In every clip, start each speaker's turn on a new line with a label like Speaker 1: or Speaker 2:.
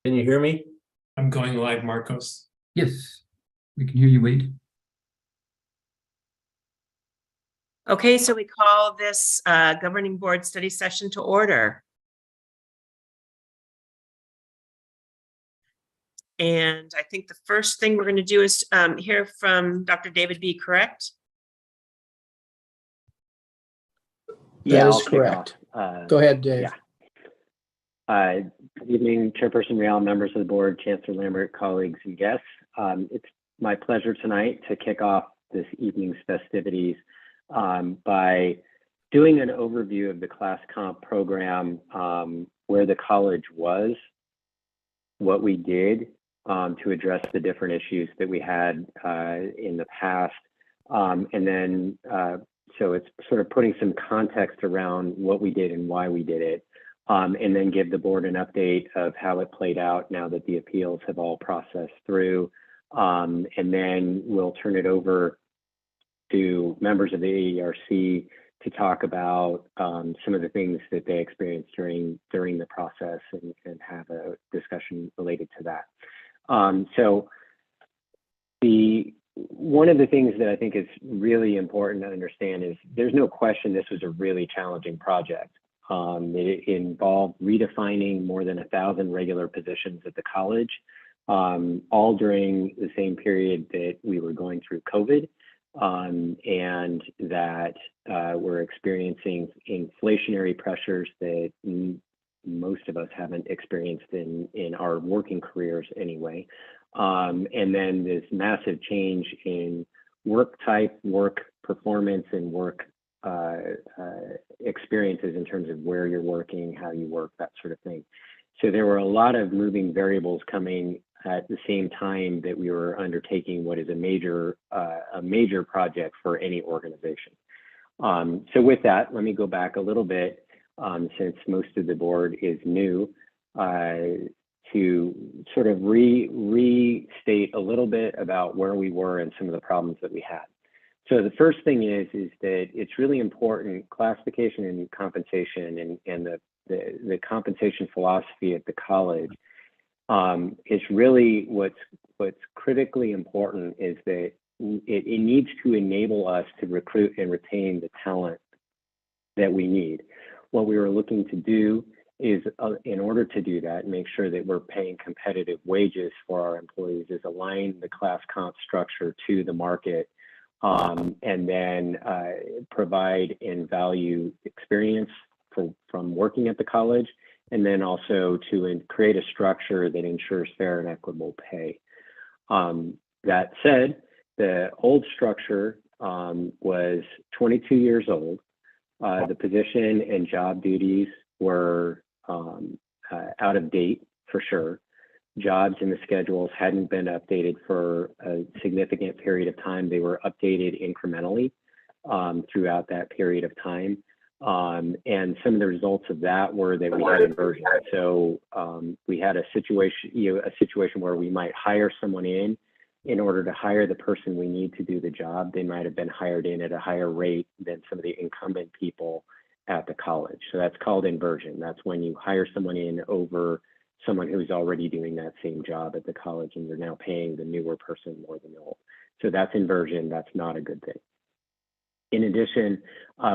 Speaker 1: Can you hear me?
Speaker 2: I'm going live, Marcos.
Speaker 3: Yes, we can hear you, Wade.
Speaker 4: Okay, so we call this governing board study session to order. And I think the first thing we're going to do is hear from Dr. David B., correct?
Speaker 5: Yeah,
Speaker 6: That is
Speaker 5: I'll kick
Speaker 6: correct.
Speaker 5: off.
Speaker 6: Go ahead, Dave.
Speaker 5: Good evening, Chairperson Real, members of the board, Chancellor Lambert, colleagues and guests. It's my pleasure tonight to kick off this evening's festivities by doing an overview of the class comp program, where the college was, what we did to address the different issues that we had in the past, and then so it's sort of putting some context around what we did and why we did it, and then give the board an update of how it played out now that the appeals have all processed through. And then we'll turn it over to members of the AERC to talk about some of the things that they experienced during the process and have a discussion related to that. So one of the things that I think is really important to understand is there's no question this was a really challenging project. It involved redefining more than 1,000 regular positions at the college, all during the same period that we were going through COVID, and that we're experiencing inflationary pressures that most of us haven't experienced in our working careers anyway. And then this massive change in work type, work performance, and work experiences in terms of where you're working, how you work, that sort of thing. So there were a lot of moving variables coming at the same time that we were undertaking what is a major project for any organization. So with that, let me go back a little bit, since most of the board is new, to sort of restate a little bit about where we were and some of the problems that we had. So the first thing is that it's really important, classification and compensation and the compensation philosophy at the college is really what's critically important is that it needs to enable us to recruit and retain the talent that we need. What we were looking to do is, in order to do that, make sure that we're paying competitive wages for our employees, is align the class comp structure to the market, and then provide and value experience from working at the college, and then also to create a structure that ensures fair and equitable pay. That said, the old structure was 22 years old. The position and job duties were out of date for sure. Jobs and the schedules hadn't been updated for a significant period of time. They were updated incrementally throughout that period of time. And some of the results of that were that we had inversion. So we had a situation where we might hire someone in order to hire the person we need to do the job. They might have been hired in at a higher rate than some of the incumbent people at the college. So that's called inversion. That's when you hire someone in over someone who's already doing that same job at the college, and you're now paying the newer person more than the old. So that's inversion. That's not a good thing. In addition,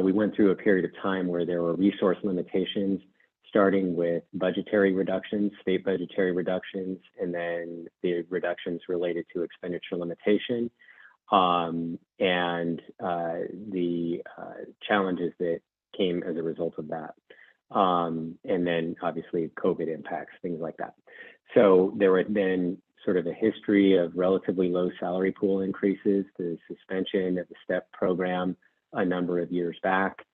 Speaker 5: we went through a period of time where there were resource limitations, starting with budgetary reductions, state budgetary reductions, and then the reductions related to expenditure limitation, and the challenges that came as a result of that. And then obviously COVID impacts, things like that. So there had been sort of a history of relatively low salary pool increases, the suspension of the STEP program a number of years back.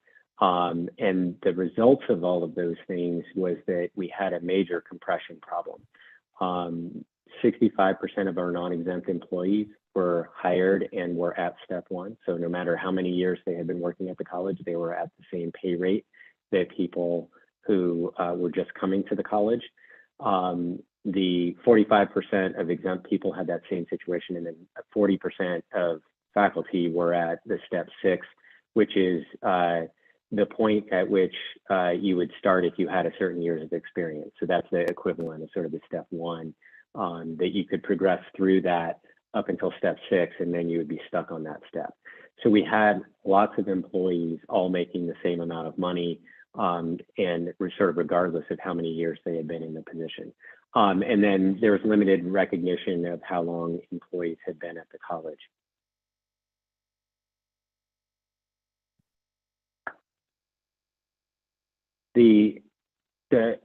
Speaker 5: And the results of all of those things was that we had a major compression problem. 65% of our non-exempt employees were hired and were at step one. So no matter how many years they had been working at the college, they were at the same pay rate that people who were just coming to the college. The 45% of exempt people had that same situation, and then 40% of faculty were at the step 6, which is the point at which you would start if you had a certain years of experience. So that's the equivalent of sort of the step one, that you could progress through that up until step 6, and then you would be stuck on that step. So we had lots of employees all making the same amount of money, and sort of regardless of how many years they had been in the position. And then there was limited recognition of how long employees had been at the college. The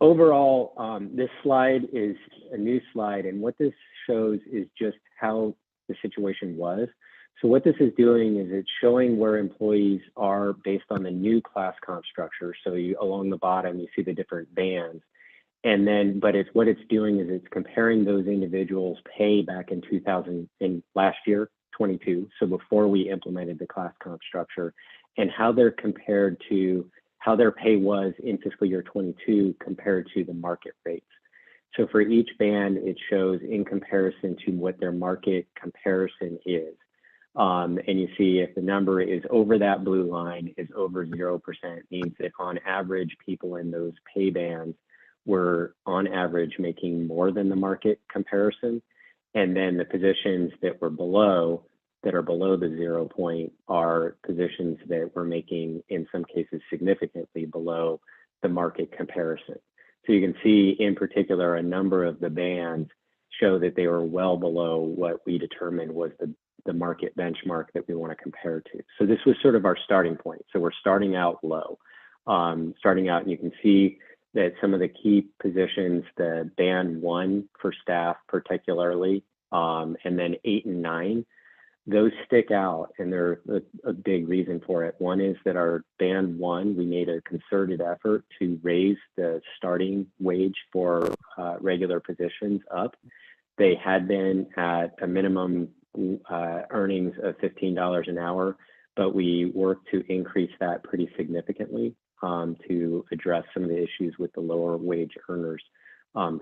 Speaker 5: overall, this slide is a new slide, and what this shows is just how the situation was. So what this is doing is it's showing where employees are based on the new class comp structure. So along the bottom, you see the different bands. And then, but what it's doing is it's comparing those individuals' pay back in last year, 22, so before we implemented the class comp structure, and how they're compared to how their pay was in fiscal year 22 compared to the market rates. So for each band, it shows in comparison to what their market comparison is. And you see if the number is over that blue line, is over 0%, means that on average, people in those pay bands were on average making more than the market comparison. And then the positions that were below, that are below the 0 point, are positions that were making, in some cases, significantly below the market comparison. So you can see in particular, a number of the bands show that they were well below what we determined was the market benchmark that we want to compare to. So this was sort of our starting point. So we're starting out low, and you can see that some of the key positions, the band 1 for staff particularly, and then 8 and 9, those stick out, and they're a big reason for it. One is that our band 1, we made a concerted effort to raise the starting wage for regular positions up. They had been at a minimum earnings of $15 an hour, but we worked to increase that pretty significantly to address some of the issues with the lower wage earners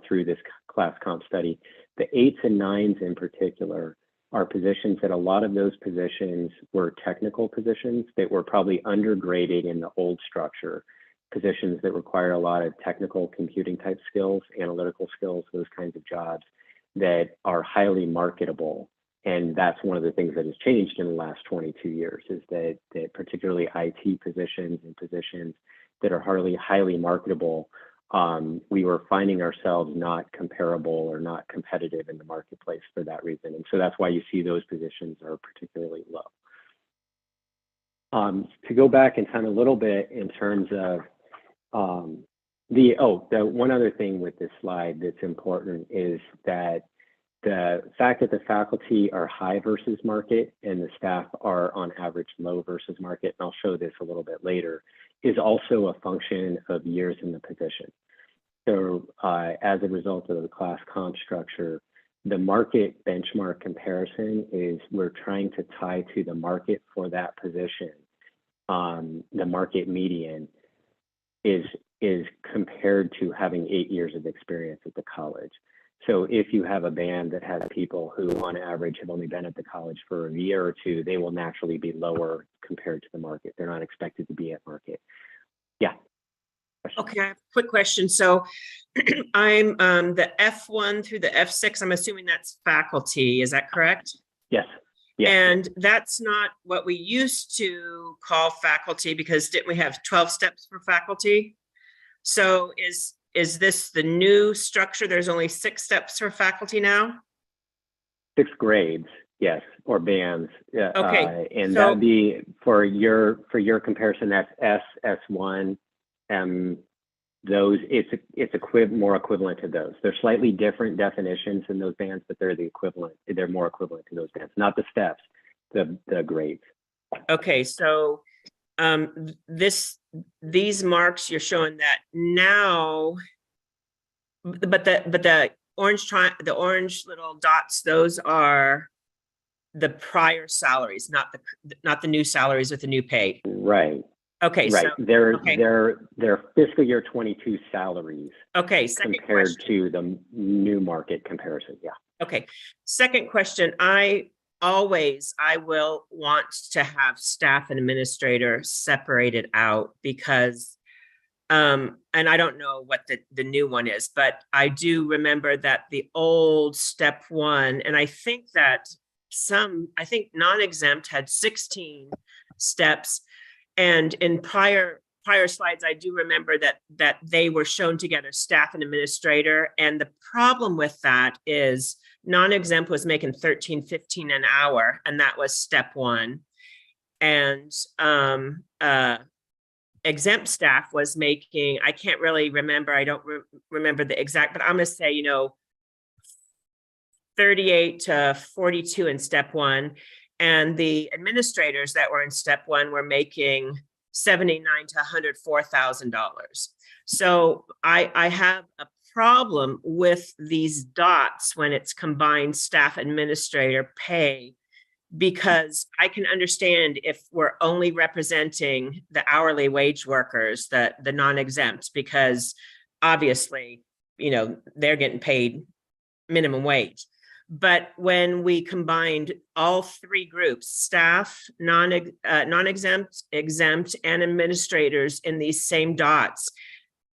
Speaker 5: through this class comp study. The 8s and 9s in particular are positions that a lot of those positions were technical positions that were probably undergraded in the old structure, positions that require a lot of technical computing type skills, analytical skills, those kinds of jobs that are highly marketable. And that's one of the things that has changed in the last 22 years, is that particularly IT positions and positions that are highly marketable, we were finding ourselves not comparable or not competitive in the marketplace for that reason. And so that's why you see those positions are particularly low. To go back in time a little bit in terms of the one other thing with this slide that's important is that the fact that the faculty are high versus market and the staff are on average low versus market, and I'll show this a little bit later, is also a function of years in the position. So as a result of the class comp structure, the market benchmark comparison is we're trying to tie to the market for that position. The market median is compared to having 8 years of experience at the college. So if you have a band that has people who on average have only been at the college for a year or two, they will naturally be lower compared to the market. They're not expected to be at market. Yeah.
Speaker 4: Okay, I have a quick question. So I'm the F1 through the F6, I'm assuming that's faculty, is that correct?
Speaker 5: Yes. Yes.
Speaker 4: And that's not what we used to call faculty, because didn't we have 12 steps for faculty? So is this the new structure? There's only 6 steps for faculty now? 6
Speaker 5: grades, yes, or bands.
Speaker 4: Okay.
Speaker 5: And
Speaker 4: so,
Speaker 5: that would be for your comparison, that's S, S1, those, it's more equivalent to those. They're slightly different definitions in those bands, but they're the equivalent. They're more equivalent to those bands, not the steps, the grades.
Speaker 4: okay, so these marks you're showing that now, but the orange little dots, those are the prior salaries, not the new salaries with the new pay.
Speaker 5: Right.
Speaker 4: Okay.
Speaker 5: Right.
Speaker 4: So,
Speaker 5: they're fiscal year 22 salaries.
Speaker 4: Okay.
Speaker 5: Compared to the new market comparison. Yeah.
Speaker 4: Okay. Second question. I always I will want to have staff and administrator separated out because and I don't know what the new one is, but I do remember that the old step one, and I think that I think non-exempt had 16 steps. And in prior slides, I do remember that they were shown together, staff and administrator. And the problem with that is non-exempt was making $13.15 an hour, and that was step one. And exempt staff was making, I can't really remember, I don't remember the exact, but I'm gonna say, 38 to 42 in step one. And the administrators that were in step one were making $79,000 to $104,000. So I have a problem with these dots when it's combined staff administrator pay, because I can understand if we're only representing the hourly wage workers, the non-exempt, because obviously, they're getting paid minimum wage. But when we combined all three groups, staff, non-exempt, exempt, and administrators in these same dots,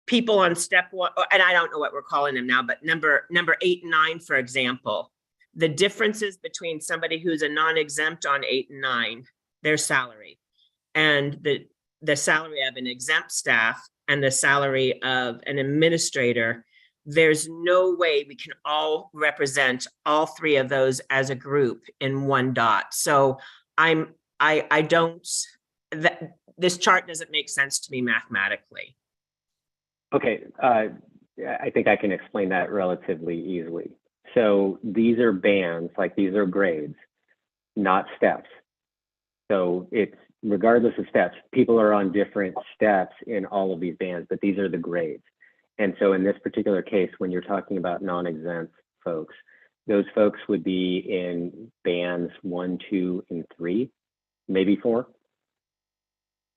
Speaker 4: people on step one, and I don't know what we're calling them now, but number 8 and 9, for example, the differences between somebody who's a non-exempt on 8 and 9, their salary, and the salary of an exempt staff and the salary of an administrator, there's no way we can all represent all three of those as a group in one dot. So I don't, this chart doesn't make sense to me mathematically.
Speaker 5: Okay, I think I can explain that relatively easily. So these are bands, like these are grades, not steps. So it's regardless of steps, people are on different steps in all of these bands, but these are the grades. And so in this particular case, when you're talking about non-exempt folks, those folks would be in bands 1, 2, and 3, maybe 4.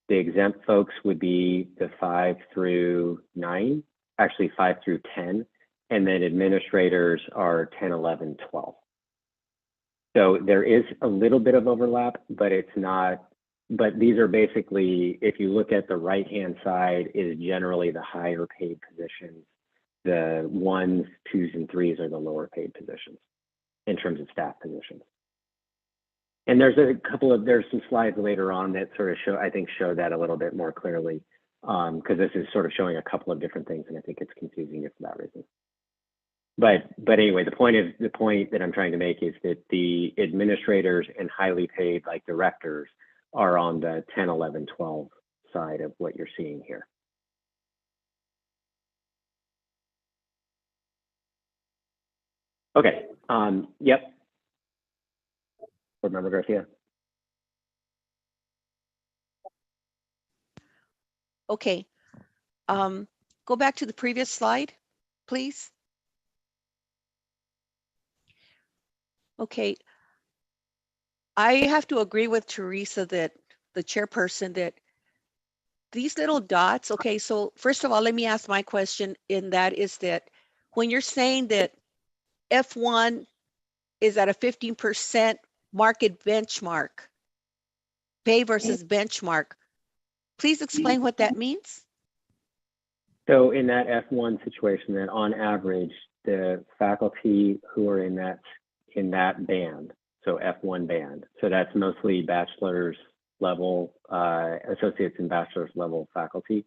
Speaker 5: The exempt folks would be the 5 through 9, actually 5 through 10. And then administrators are 10, 11, 12. So there is a little bit of overlap, but it's not, but these are basically, if you look at the right-hand side, is generally the higher paid positions. The 1s, 2s, and 3s are the lower paid positions in terms of staff positions. And there's some slides later on that sort of show that a little bit more clearly, because this is sort of showing a couple of different things, and I think it's confusing you for that reason. But anyway, the point that I'm trying to make is that the administrators and highly paid, like directors, are on the 10, 11, 12 side of what you're seeing here. Okay. Yep. Board Member Garcia.
Speaker 1: Okay. Go back to the previous slide, please. Okay. I have to agree with Teresa, that the chairperson, that these little dots, okay, so first of all, let me ask my question in that is that when you're saying that F1 is at a 15% market benchmark, pay versus benchmark, please explain what that means.
Speaker 5: So in that F1 situation, that on average, the faculty who are in that band, so F1 band, so that's mostly bachelor's level, associates and bachelor's level faculty,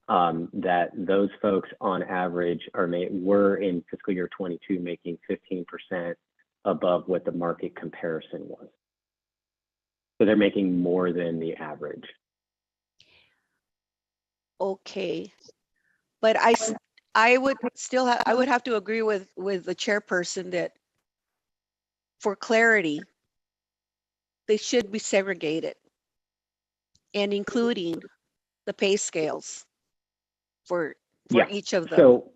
Speaker 5: that those folks on average were in fiscal year 22 making 15% above what the market comparison was. So they're making more than the average.
Speaker 1: Okay, but I would have to agree with the chairperson that for clarity, they should be segregated and including the pay scales for each of them.
Speaker 5: So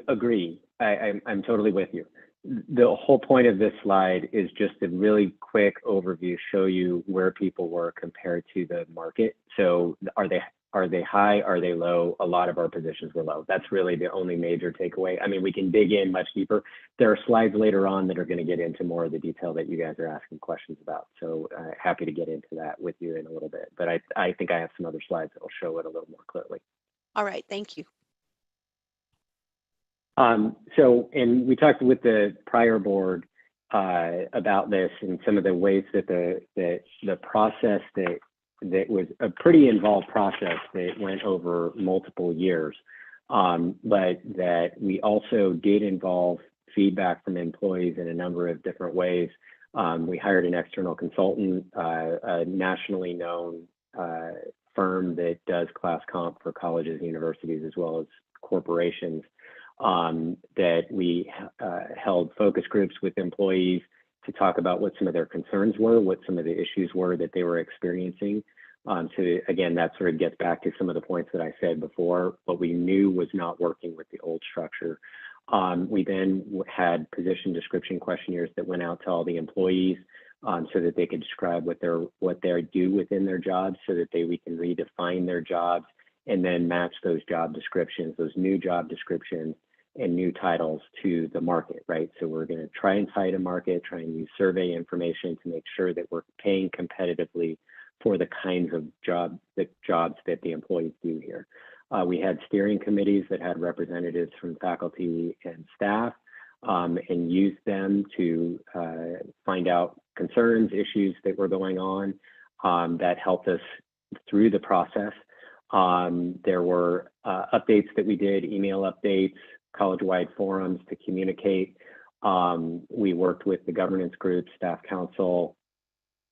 Speaker 5: agree. I'm totally with you. The whole point of this slide is just a really quick overview, show you where people were compared to the market. So are Are they high? Are they low? A lot of our positions were low. That's really the only major takeaway. I mean, we can dig in much deeper. There are slides later on that are going to get into more of the detail that you guys are asking questions about. So happy to get into that with you in a little bit. But I think I have some other slides that will show it a little more clearly.
Speaker 1: All right, thank you.
Speaker 5: And we talked with the prior board about this and some of the ways that the process that was a pretty involved process that went over multiple years, but that we also did involve feedback from employees in a number of different ways. We hired an external consultant, a nationally known firm that does class comp for colleges and universities as well as corporations, that we held focus groups with employees to talk about what some of their concerns were, what some of the issues were that they were experiencing. So again, that sort of gets back to some of the points that I said before, what we knew was not working with the old structure. We then had position description questionnaires that went out to all the employees so that they could describe what they do within their jobs so that we can redefine their jobs and then match those job descriptions, those new job descriptions and new titles to the market, right? So we're going to try and tie to market, try and use survey information to make sure that we're paying competitively for the kinds of jobs that the employees do here. We had steering committees that had representatives from faculty and staff and used them to find out concerns, issues that were going on that helped us through the process. There were updates that we did, email updates, college-wide forums to communicate. We worked with the governance group, staff council,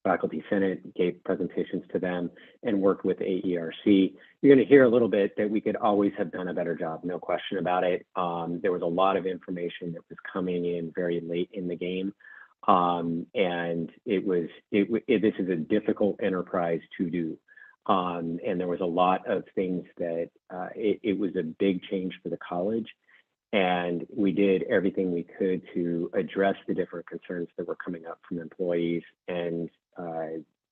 Speaker 5: faculty senate, gave presentations to them, and worked with AERC. You're going to hear a little bit that we could always have done a better job, no question about it. There was a lot of information that was coming in very late in the game. And this is a difficult enterprise to do. And there was a lot of things that it was a big change for the college. And we did everything we could to address the different concerns that were coming up from employees and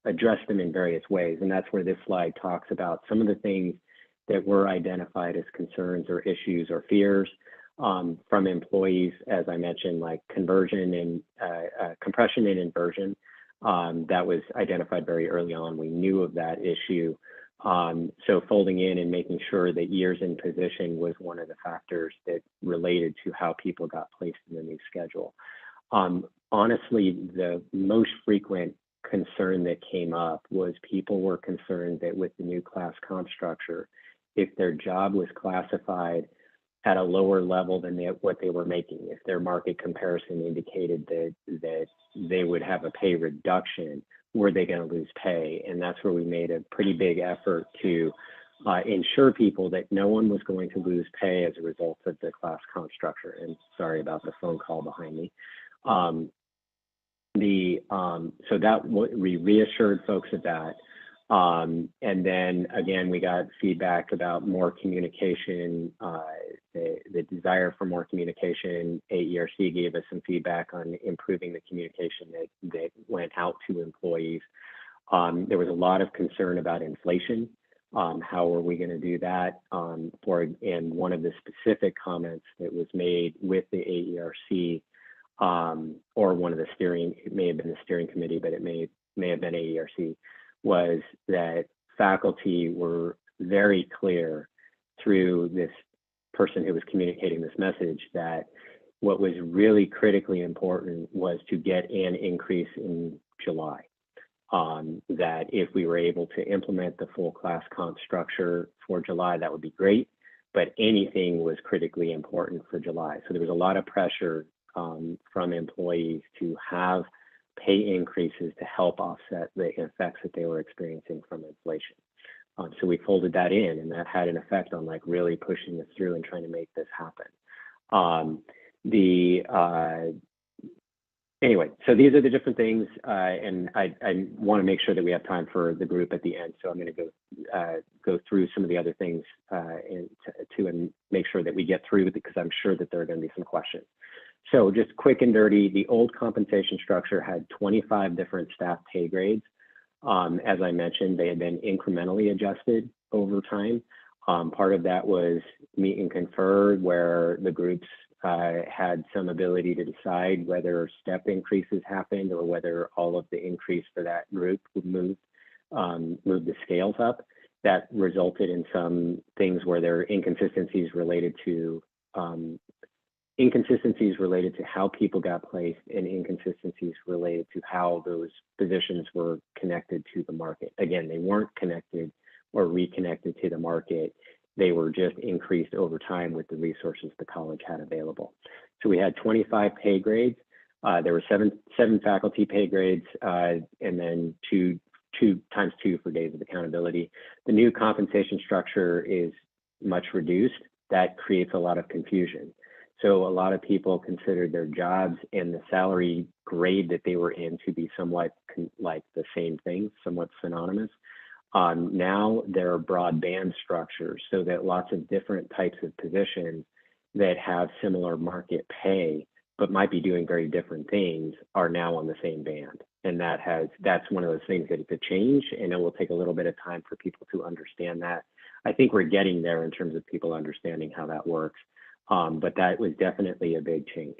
Speaker 5: address them in various ways. And that's where this slide talks about some of the things that were identified as concerns or issues or fears from employees, as I mentioned, like conversion and compression and inversion. That was identified very early on. We knew of that issue. So folding in and making sure that years in position was one of the factors that related to how people got placed in the new schedule. Honestly, the most frequent concern that came up was people were concerned that with the new class comp structure, if their job was classified at a lower level than what they were making, if their market comparison indicated that they would have a pay reduction, were they going to lose pay? And that's where we made a pretty big effort to ensure people that no one was going to lose pay as a result of the class comp structure. And sorry about the phone call behind me. So that we reassured folks of that. And then again, we got feedback about more communication, the desire for more communication. AERC gave us some feedback on improving the communication that went out to employees. There was a lot of concern about inflation. How are we going to do that? And one of the specific comments that was made with the AERC, or one of the steering, it may have been the steering committee, but it may have been AERC, was that faculty were very clear through this person who was communicating this message that what was really critically important was to get an increase in July. That if we were able to implement the full class comp structure for July, that would be great, but anything was critically important for July. So there was a lot of pressure from employees to have pay increases to help offset the effects that they were experiencing from inflation. So we folded that in, and that had an effect on like really pushing this through and trying to make this happen. Anyway, so these are the different things, and I want to make sure that we have time for the group at the end. So I'm going to go through some of the other things and make sure that we get through, because I'm sure that there are going to be some questions. So just quick and dirty, the old compensation structure had 25 different staff pay grades. As I mentioned, they had been incrementally adjusted over time. Part of that was meet and confer, where the groups had some ability to decide whether step increases happened or whether all of the increase for that group would move the scales up. That resulted in some things where there are inconsistencies related to how people got placed and inconsistencies related to how those positions were connected to the market. Again, they weren't connected or reconnected to the market. They were just increased over time with the resources the college had available. So we had 25 pay grades. There were seven faculty pay grades, and then two times two for days of accountability. The new compensation structure is much reduced. That creates a lot of confusion. So a lot of people considered their jobs and the salary grade that they were in to be somewhat like the same thing, somewhat synonymous. Now there are broad band structures, so that lots of different types of positions that have similar market pay but might be doing very different things are now on the same band. And that's one of those things that it's a change, and it will take a little bit of time for people to understand that. I think we're getting there in terms of people understanding how that works, but that was definitely a big change.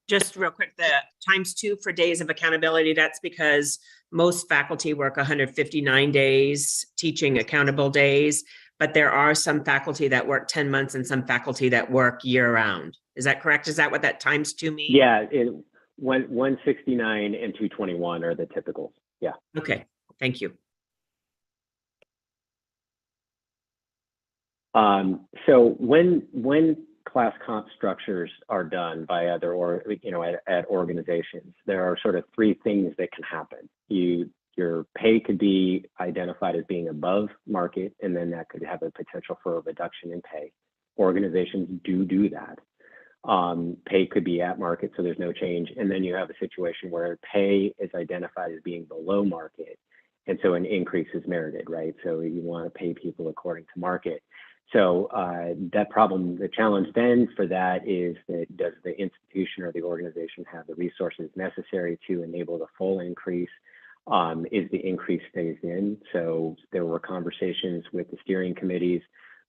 Speaker 4: Just real quick, the ×2 for days of accountability, that's because most faculty work 159 days teaching accountable days, but there are some faculty that work 10 months and some faculty that work year round. Is that correct? Is that what that ×2 means?
Speaker 5: Yeah, 169 and 221 are the typicals. Yeah.
Speaker 4: Okay, thank you.
Speaker 5: So when class comp structures are done by other, or at organizations, there are sort of three things that can happen. Your pay could be identified as being above market, and then that could have a potential for a reduction in pay. Organizations do that. Pay could be at market, so there's no change. And then you have a situation where pay is identified as being below market, and so an increase is merited, right? So you want to pay people according to market. So the challenge then for that is that does the institution or the organization have the resources necessary to enable the full increase? Is the increase phased in? So there were conversations with the steering committees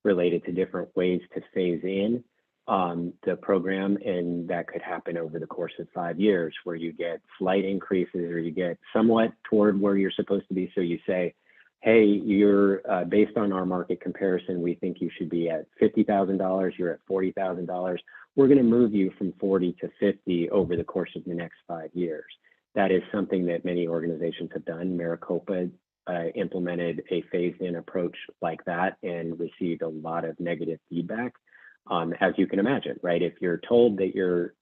Speaker 5: related to different ways to phase in the program, and that could happen over the course of 5 years, where you get slight increases or you get somewhat toward where you're supposed to be. So you say, hey, you're based on our market comparison, we think you should be at $50,000, you're at $40,000. We're going to move you from 40 to 50 over the course of the next 5 years. That is something that many organizations have done. Maricopa implemented a phased-in approach like that and received a lot of negative feedback, as you can imagine, right? If you're told that you're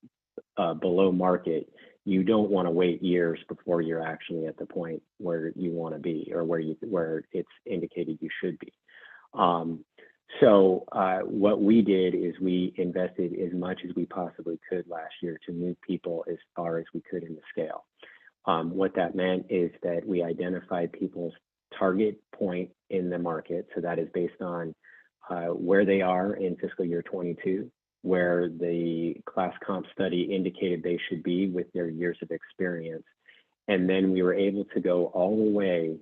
Speaker 5: below market, you don't want to wait years before you're actually at the point where you want to be, or where it's indicated you should be. So what we did is we invested as much as we possibly could last year to move people as far as we could in the scale. What that meant is that we identified people's target point in the market. So that is based on where they are in fiscal year 22, where the class comp study indicated they should be with their years of experience. And then we were able to go all the way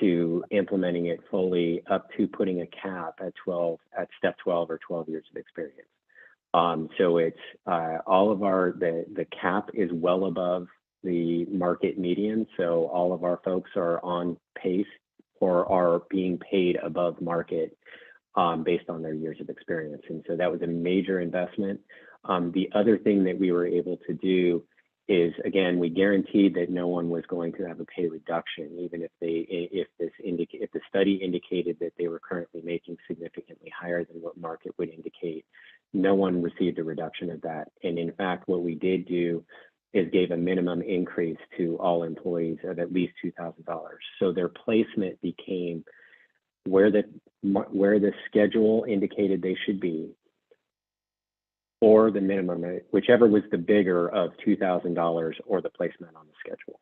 Speaker 5: to implementing it fully up to putting a cap at step 12 or 12 years of experience. So it's all of the cap is well above the market median. So all of our folks are on pace or are being paid above market based on their years of experience. And so that was a major investment. The other thing that we were able to do is, again, we guaranteed that no one was going to have a pay reduction, even if the study indicated that they were currently making significantly higher than what market would indicate. No one received a reduction of that. And in fact, what we did do is gave a minimum increase to all employees of at least $2,000. So their placement became where the schedule indicated they should be, or the minimum, whichever was the bigger of $2,000 or the placement on the schedule.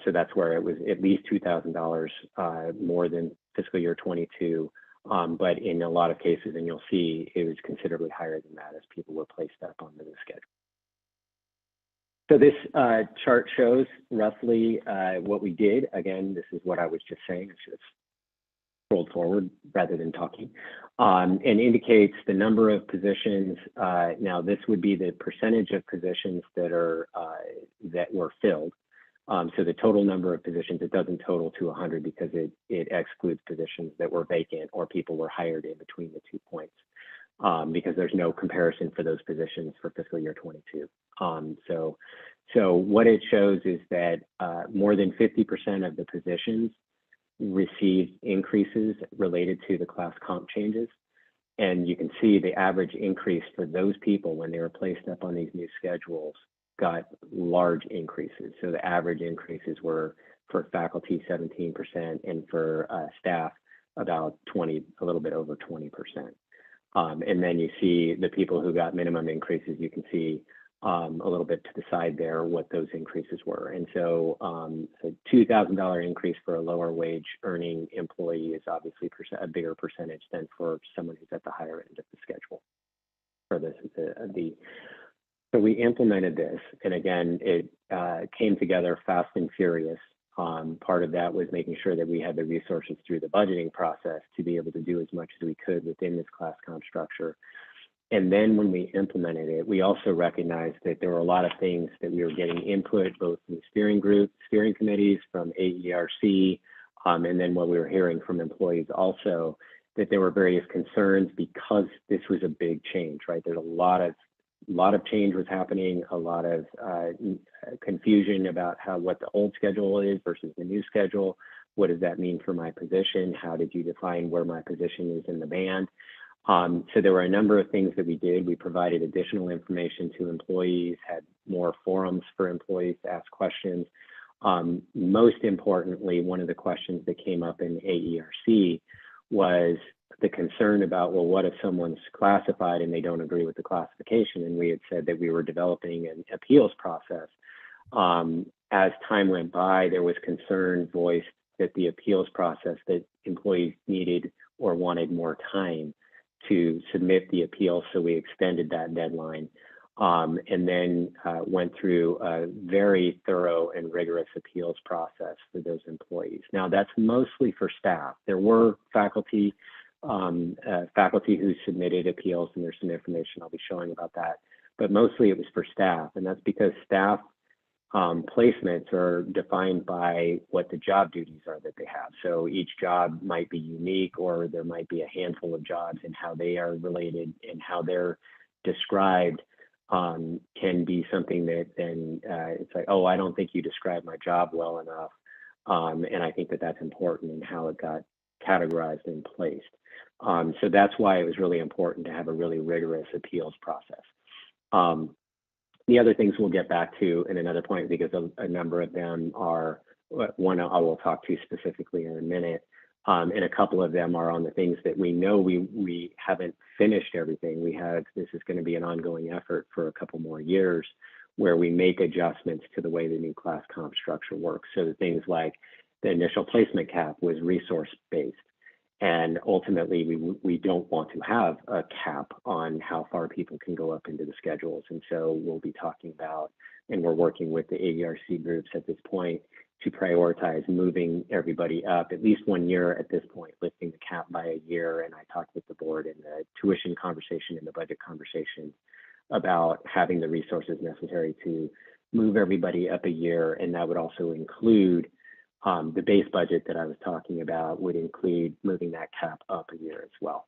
Speaker 5: So that's where it was at least $2,000 more than fiscal year 22. But in a lot of cases, and you'll see, it was considerably higher than that as people were placed up on the schedule. So this chart shows roughly what we did. Again, this is what I was just saying. rolled forward rather than talking, and indicates the number of positions. Now, this would be the percentage of positions that are that were filled. So the total number of positions, it doesn't total to 100 because it excludes positions that were vacant or people were hired in between the 2 points, because there's no comparison for those positions for fiscal year 22. So what it shows is that more than 50% of the positions received increases related to the class comp changes. And you can see the average increase for those people when they were placed up on these new schedules got large increases. So the average increases were for faculty 17% and for staff about 20, a little bit over 20%. And then you see the people who got minimum increases, you can see a little bit to the side there what those increases were. And so a $2,000 increase for a lower wage earning employee is obviously a bigger percentage than for someone who's at the higher end of the schedule. For so we implemented this, and again, it came together fast and furious. Part of that was making sure that we had the resources through the budgeting process to be able to do as much as we could within this class comp structure. And then when we implemented it, we also recognized that there were a lot of things that we were getting input, both from the steering committees, from AERC, and then what we were hearing from employees also, that there were various concerns because this was a big change, right? There's a lot of change was happening, a lot of confusion about what the old schedule is versus the new schedule. What does that mean for my position? How did you define where my position is in the band? So there were a number of things that we did. We provided additional information to employees, had more forums for employees to ask questions. Most importantly, one of the questions that came up in AERC was the concern about, well, what if someone's classified and they don't agree with the classification? And we had said that we were developing an appeals process. As time went by, there was concern voiced that the appeals process, that employees needed or wanted more time to submit the appeal. So we extended that deadline, and then went through a very thorough and rigorous appeals process for those employees. Now, that's mostly for staff. There were faculty who submitted appeals, and there's some information I'll be showing about that, but mostly it was for staff. And that's because staff placements are defined by what the job duties are that they have. So each job might be unique, or there might be a handful of jobs, and how they are related and how they're described can be something that then it's like, oh, I don't think you described my job well enough. And I think that that's important in how it got categorized and placed. So that's why it was really important to have a really rigorous appeals process. The other things we'll get back to in another point, because a number of them are, one I will talk to specifically in a minute, and a couple of them are on the things that we know we haven't finished everything. This is going to be an ongoing effort for a couple more years, where we make adjustments to the way the new class comp structure works. So the things like the initial placement cap was resource-based. And ultimately, we don't want to have a cap on how far people can go up into the schedules. And so we'll be talking about, and we're working with the AERC groups at this point to prioritize moving everybody up at least 1 year at this point, lifting the cap by a year. And I talked with the board in the tuition conversation and the budget conversation about having the resources necessary to move everybody up a year. And that would also include the base budget that I was talking about would include moving that cap up a year as well.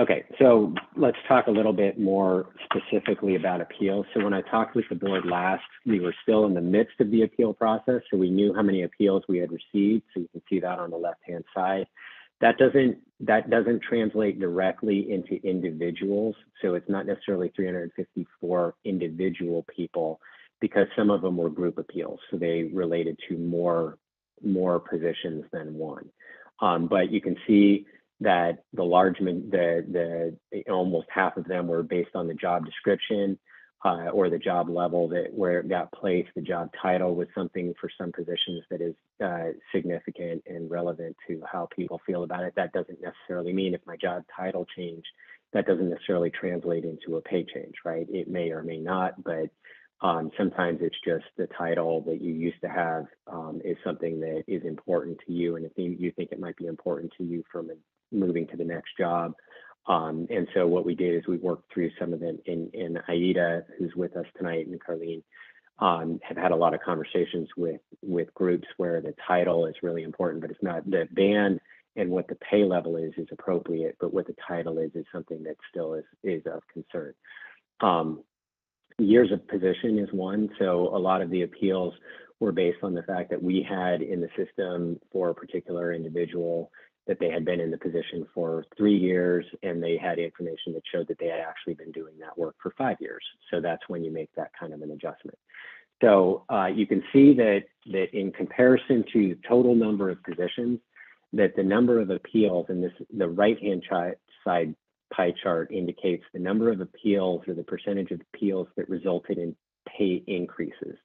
Speaker 5: Okay, so let's talk a little bit more specifically about appeals. So when I talked with the board last, we were still in the midst of the appeal process. So we knew how many appeals we had received. So you can see that on the left-hand side. That doesn't translate directly into individuals. So it's not necessarily 354 individual people, because some of them were group appeals, so they related to more positions than one. But you can see that the almost half of them were based on the job description or the job level where it got placed. The job title was something for some positions that is significant and relevant to how people feel about it. That doesn't necessarily mean if my job title changed, that doesn't necessarily translate into a pay change, right? It may or may not, but Sometimes it's just the title that you used to have is something that is important to you, and if you think it might be important to you from moving to the next job. And so what we did is we worked through some of them, in Aida, who's with us tonight, and Carlene, have had a lot of conversations with groups where the title is really important, but it's not. The band and what the pay level is appropriate, but what the title is something that still is of concern. Years of position is one. So a lot of the appeals were based on the fact that we had in the system for a particular individual that they had been in the position for 3 years, and they had information that showed that they had actually been doing that work for 5 years. So that's when you make that kind of an adjustment. So you can see that in comparison to total number of positions, that the number of appeals, and the right-hand side pie chart indicates the number of appeals, or the percentage of appeals that resulted in pay increases.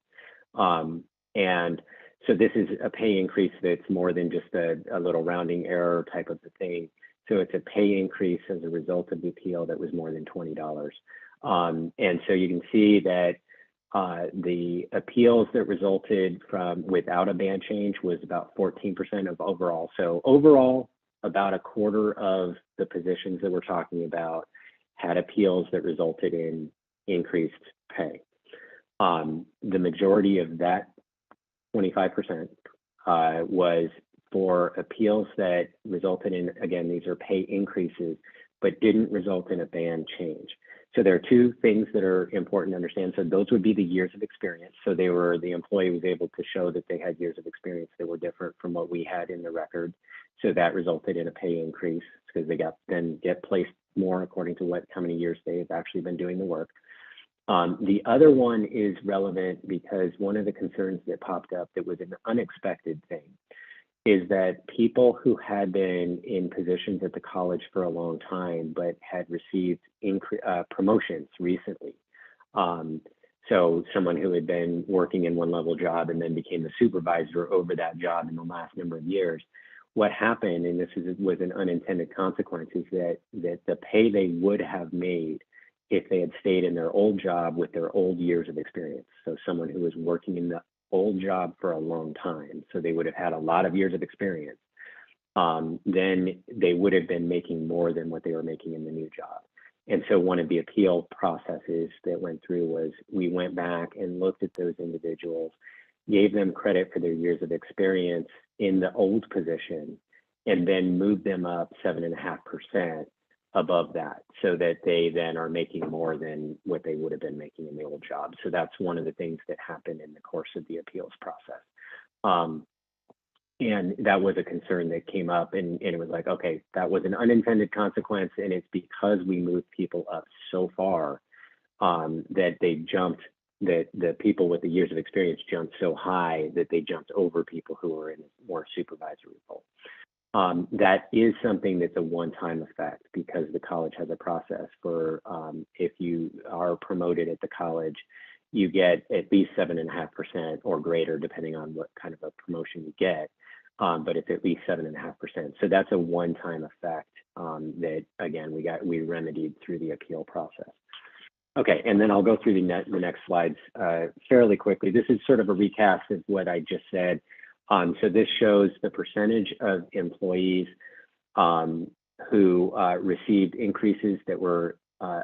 Speaker 5: And so this is a pay increase that's more than just a little rounding error type of a thing. So it's a pay increase as a result of the appeal that was more than $20. And so you can see that the appeals that resulted from without a band change was about 14% of overall. So overall, about a quarter of the positions that we're talking about had appeals that resulted in increased pay. The majority of that 25% was for appeals that resulted in, again, these are pay increases, but didn't result in a band change. So there are two things that are important to understand. So those would be the years of experience. So the employee was able to show that they had years of experience that were different from what we had in the record. So that resulted in a pay increase because they get placed more according to how many years they've actually been doing the work. The other one is relevant because one of the concerns that popped up that was an unexpected thing is that people who had been in positions at the college for a long time but had received promotions recently. So someone who had been working in one level job and then became the supervisor over that job in the last number of years. What happened, and this was an unintended consequence, is that the pay they would have made if they had stayed in their old job with their old years of experience. So someone who was working in the old job for a long time, so they would have had a lot of years of experience, then they would have been making more than what they were making in the new job. And so one of the appeal processes that went through was we went back and looked at those individuals, gave them credit for their years of experience in the old position, and then moved them up 7.5% above that, so that they then are making more than what they would have been making in the old job. So that's one of the things that happened in the course of the appeals process. And that was a concern that came up, and it was like, okay, that was an unintended consequence, and it's because we moved people up so far that they jumped, that the people with the years of experience jumped so high that they jumped over people who were in more supervisory roles. That is something that's a one-time effect because the college has a process for if you are promoted at the college, you get at least 7.5% or greater, depending on what kind of a promotion you get. But it's at least 7.5%. So that's a one-time effect that, again, we remedied through the appeal process. Okay, and then I'll go through the next slides fairly quickly. This is sort of a recast of what I just said. So this shows the percentage of employees who received increases that were,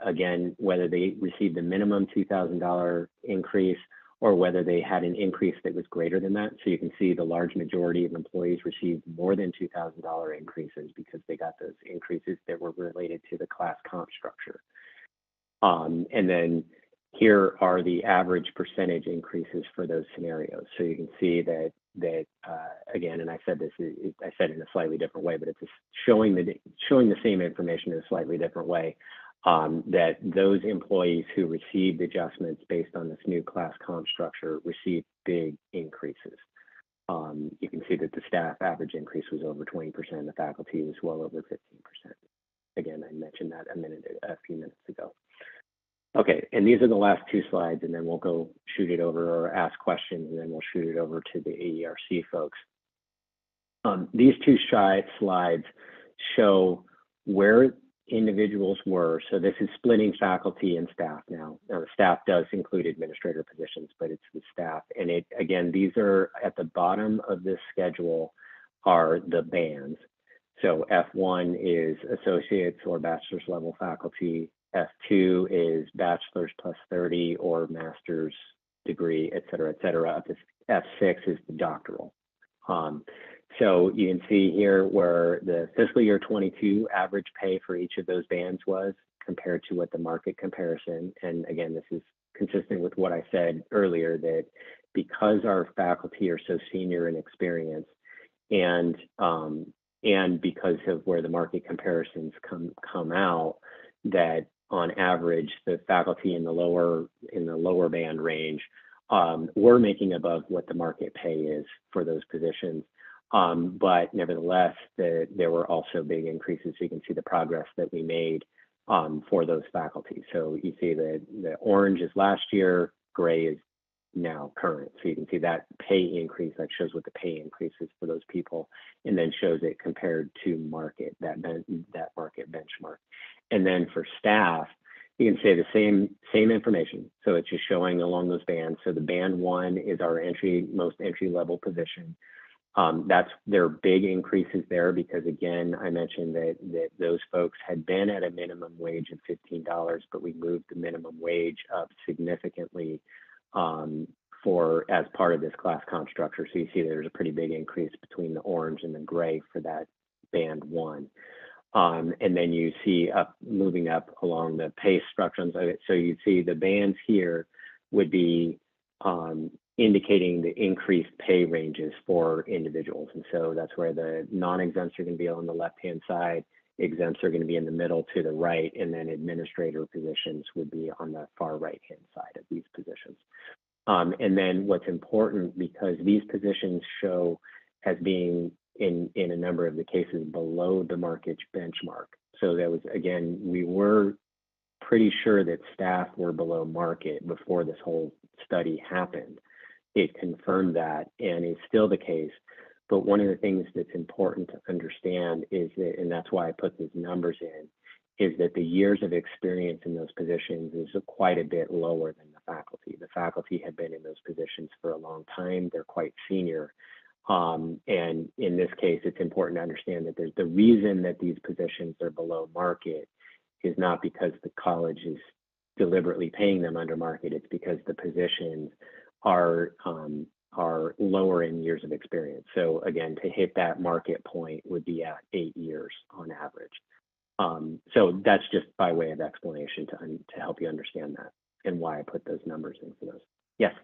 Speaker 5: again, whether they received the minimum $2,000 increase or whether they had an increase that was greater than that. So you can see the large majority of employees received more than $2,000 increases because they got those increases that were related to the class comp structure. And then here are the average percentage increases for those scenarios. So you can see that again, and I said this, I said it in a slightly different way, but it's showing the same information in a slightly different way, that those employees who received adjustments based on this new class comp structure received big increases. You can see that the staff average increase was over 20%, the faculty was well over 15%. Again, I mentioned that a few minutes ago. Okay, and these are the last two slides, and then we'll go shoot it over or ask questions, and then we'll shoot it over to the AERC folks. These two slides show where individuals were, so this is splitting faculty and staff now. Now the staff does include administrator positions, but it's the staff. And it, again, these are at the bottom of this schedule are the bands. So F1 is associates or bachelor's level faculty. F2 is bachelor's plus 30 or master's degree, et cetera, et cetera. Up to F6 is the doctoral. So you can see here where the fiscal year 22 average pay for each of those bands was compared to what the market comparison. And again, this is consistent with what I said earlier, that because our faculty are so senior and experienced, and because of where the market comparisons come out, that on average the faculty in the lower band range were making above what the market pay is for those positions. But nevertheless, there were also big increases. So you can see the progress that we made for those faculty. So you see that the orange is last year, gray is now current. So you can see that pay increase, that shows what the pay increase is for those people, and then shows it compared to market, that market benchmark. And then for staff, you can say the same information. So it's just showing along those bands. So the band 1 is our most entry level position. There are big increases there because, again, I mentioned that those folks had been at a minimum wage of $15, but we moved the minimum wage up significantly as part of this class comp structure. So you see there's a pretty big increase between the orange and the gray for that band 1. And then you see moving up along the pay structure. So you see the bands here would be indicating the increased pay ranges for individuals. And so that's where the non-exempts are going to be on the left-hand side, exempts are going to be in the middle to the right, and then administrator positions would be on the far right-hand side of these positions. And then what's important, because these positions show as being in a number of the cases below the market benchmark. So that was, again, we were pretty sure that staff were below market before this whole study happened. It confirmed that, and is still the case. But one of the things that's important to understand is that, and that's why I put these numbers in, is that the years of experience in those positions is quite a bit lower than the faculty. The faculty have been in those positions for a long time. They're quite senior. And in this case, it's important to understand that the reason that these positions are below market is not because the college is deliberately paying them under market. It's because the positions are lower in years of experience. So again, to hit that market point would be at 8 years on average. So that's just by way of explanation to help you understand that and why I put those numbers in for those. Yes.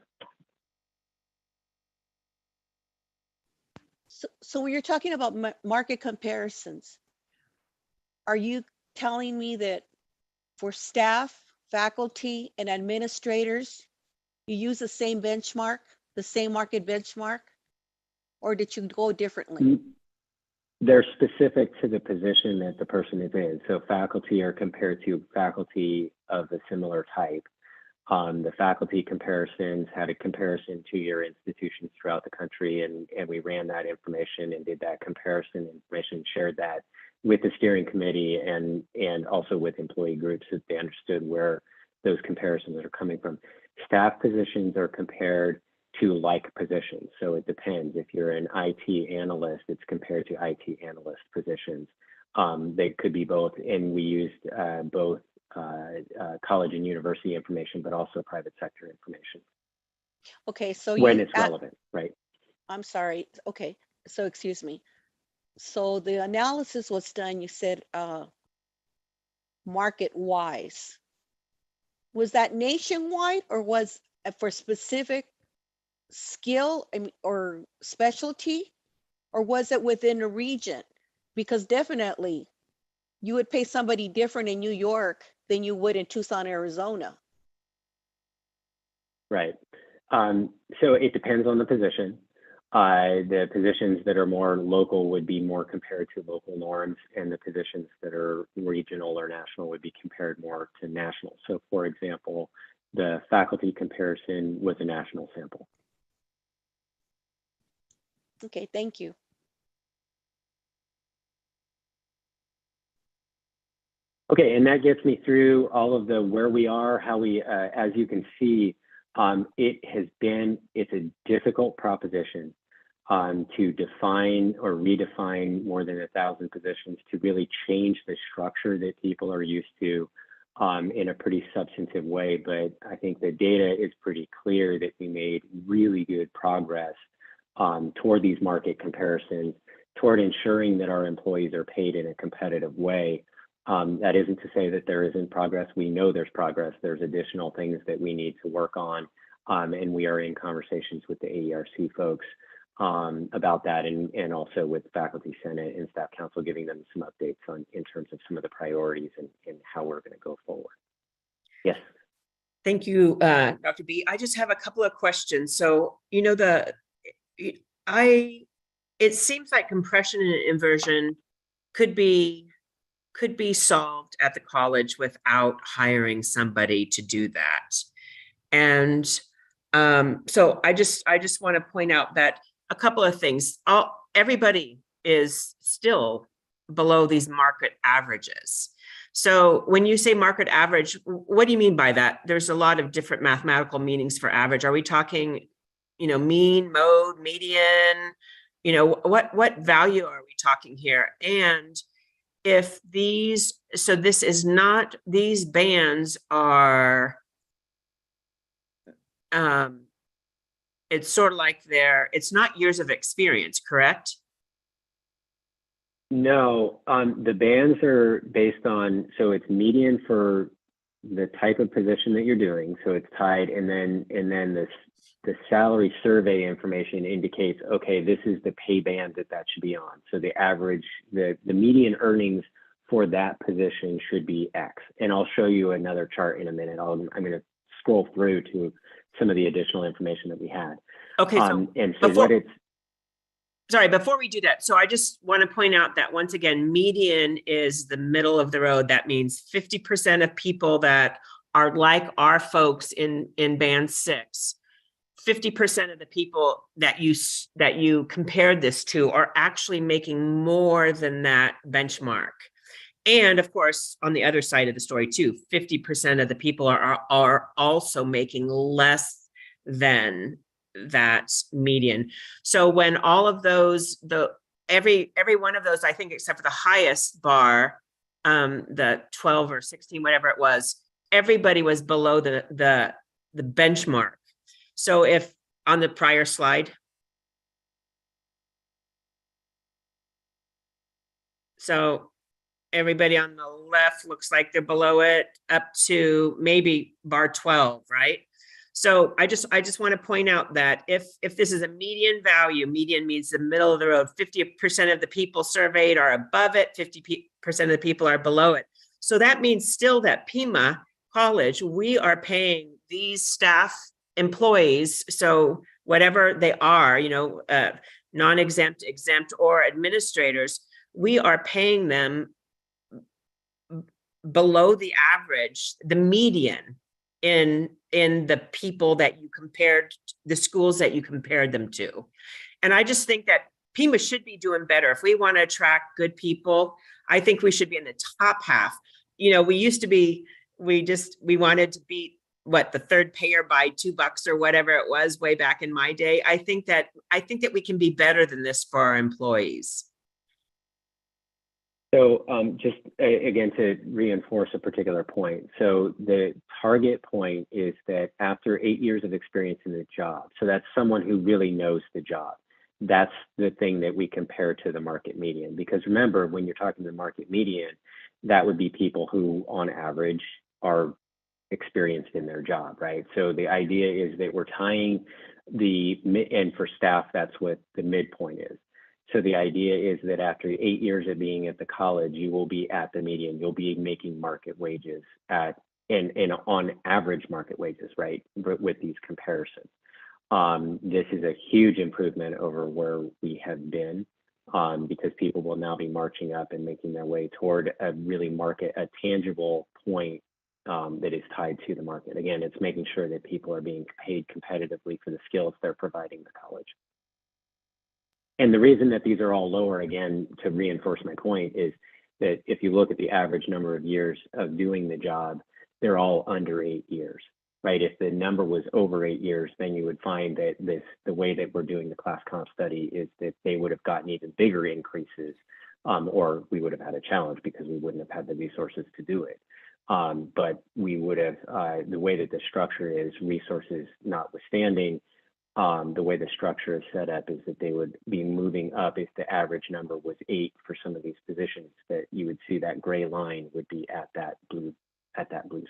Speaker 1: So when you're talking about market comparisons, are you telling me that for staff, faculty, and administrators, you use the same benchmark, the same market benchmark, or did you go differently?
Speaker 5: They're specific to the position that the person is in. So faculty are compared to faculty of a similar type. The faculty comparisons had a comparison to your institutions throughout the country, and we ran that information and did that comparison information, shared that with the steering committee and also with employee groups so that they understood where those comparisons are coming from. Staff positions are compared to like positions. So it depends. If you're an IT analyst, it's compared to IT analyst positions. They could be both, and we used both college and university information, but also private sector information.
Speaker 1: Okay, so
Speaker 5: when it's relevant, right?
Speaker 1: I'm sorry. Okay, so excuse me. So the analysis was done, you said market-wise. Was that nationwide, or was it for specific skill or specialty, or was it within a region? Because definitely you would pay somebody different in New York than you would in Tucson, Arizona.
Speaker 5: Right. So it depends on the position. The positions that are more local would be more compared to local norms, and the positions that are regional or national would be compared more to national. So for example, the faculty comparison was a national sample.
Speaker 1: Okay, thank you.
Speaker 5: Okay, and that gets me through all of the where we are, how we, as you can see, it's a difficult proposition to define or redefine more than 1,000 positions to really change the structure that people are used to in a pretty substantive way. But I think the data is pretty clear that we made really good progress toward these market comparisons, toward ensuring that our employees are paid in a competitive way. That isn't to say that there isn't progress. We know there's progress. There's additional things that we need to work on. And we are in conversations with the AERC folks about that, and also with Faculty Senate and Staff Council, giving them some updates on in terms of some of the priorities and how we're going to go forward. Yes.
Speaker 4: Thank you, Dr. B. I just have a couple of questions. So, you know, it seems like compression and inversion could be solved at the college without hiring somebody to do that. And so I just want to point out that a couple of things. Everybody is still below these market averages. So when you say market average, what do you mean by that? There's a lot of different mathematical meanings for average. Are we talking, you know, mean, mode, median? You know, what value are we talking here? And if these bands are, it's sort of like it's not years of experience, correct?
Speaker 5: No, the bands are based on, so it's median for the type of position that you're doing. So it's tied, and then the salary survey information indicates, okay, this is the pay band that should be on. So the average, the median earnings for that position should be X. And I'll show you another chart in a minute. I'm going to scroll through to some of the additional information that we had.
Speaker 4: Okay, so
Speaker 5: and so
Speaker 4: before we do that, so I just want to point out that once again, median is the middle of the road. That means 50% of people that are like our folks in band 6, 50% of the people that you compared this to are actually making more than that benchmark. And of course, on the other side of the story too, 50% of the people are also making less than that median. So when all of those, every one of those, I think, except for the highest bar, the 12 or 16, whatever it was, everybody was below the benchmark. So if on the prior slide, so everybody on the left looks like they're below it up to maybe bar 12, right? So I just want to point out that if this is a median value, median means the middle of the road, 50% of the people surveyed are above it, 50% of the people are below it. So that means still that Pima College, we are paying these staff employees, so whatever they are, you know, non-exempt, exempt, or administrators, we are paying them below the average, the median in the people that you compared, the schools that you compared them to. And I just think that Pima should be doing better. If we want to attract good people, I think we should be in the top half. You know, we wanted to beat the third payer by $2 or whatever it was way back in my day. I think that we can be better than this for our employees.
Speaker 5: So just again, to reinforce a particular point. So the target point is that after 8 years of experience in the job, so that's someone who really knows the job. That's the thing that we compare to the market median. Because remember, when you're talking the market median, that would be people who on average are experienced in their job, right? So the idea is that we're tying and for staff, that's what the midpoint is. So the idea is that after 8 years of being at the college, you will be at the median. You'll be making market wages and on average market wages, right? With these comparisons. This is a huge improvement over where we have been because people will now be marching up and making their way toward a tangible point that is tied to the market. Again, it's making sure that people are being paid competitively for the skills they're providing the college. And the reason that these are all lower, again, to reinforce my point, is that if you look at the average number of years of doing the job, they're all under 8 years, right? If the number was over 8 years, then you would find that the way that we're doing the class comp study is that they would have gotten even bigger increases, or we would have had a challenge because we wouldn't have had the resources to do it. But we would have, the way that the structure is, resources notwithstanding, the way the structure is set up is that they would be moving up. If the average number was 8 for some of these positions, that you would see that gray line would be at that blue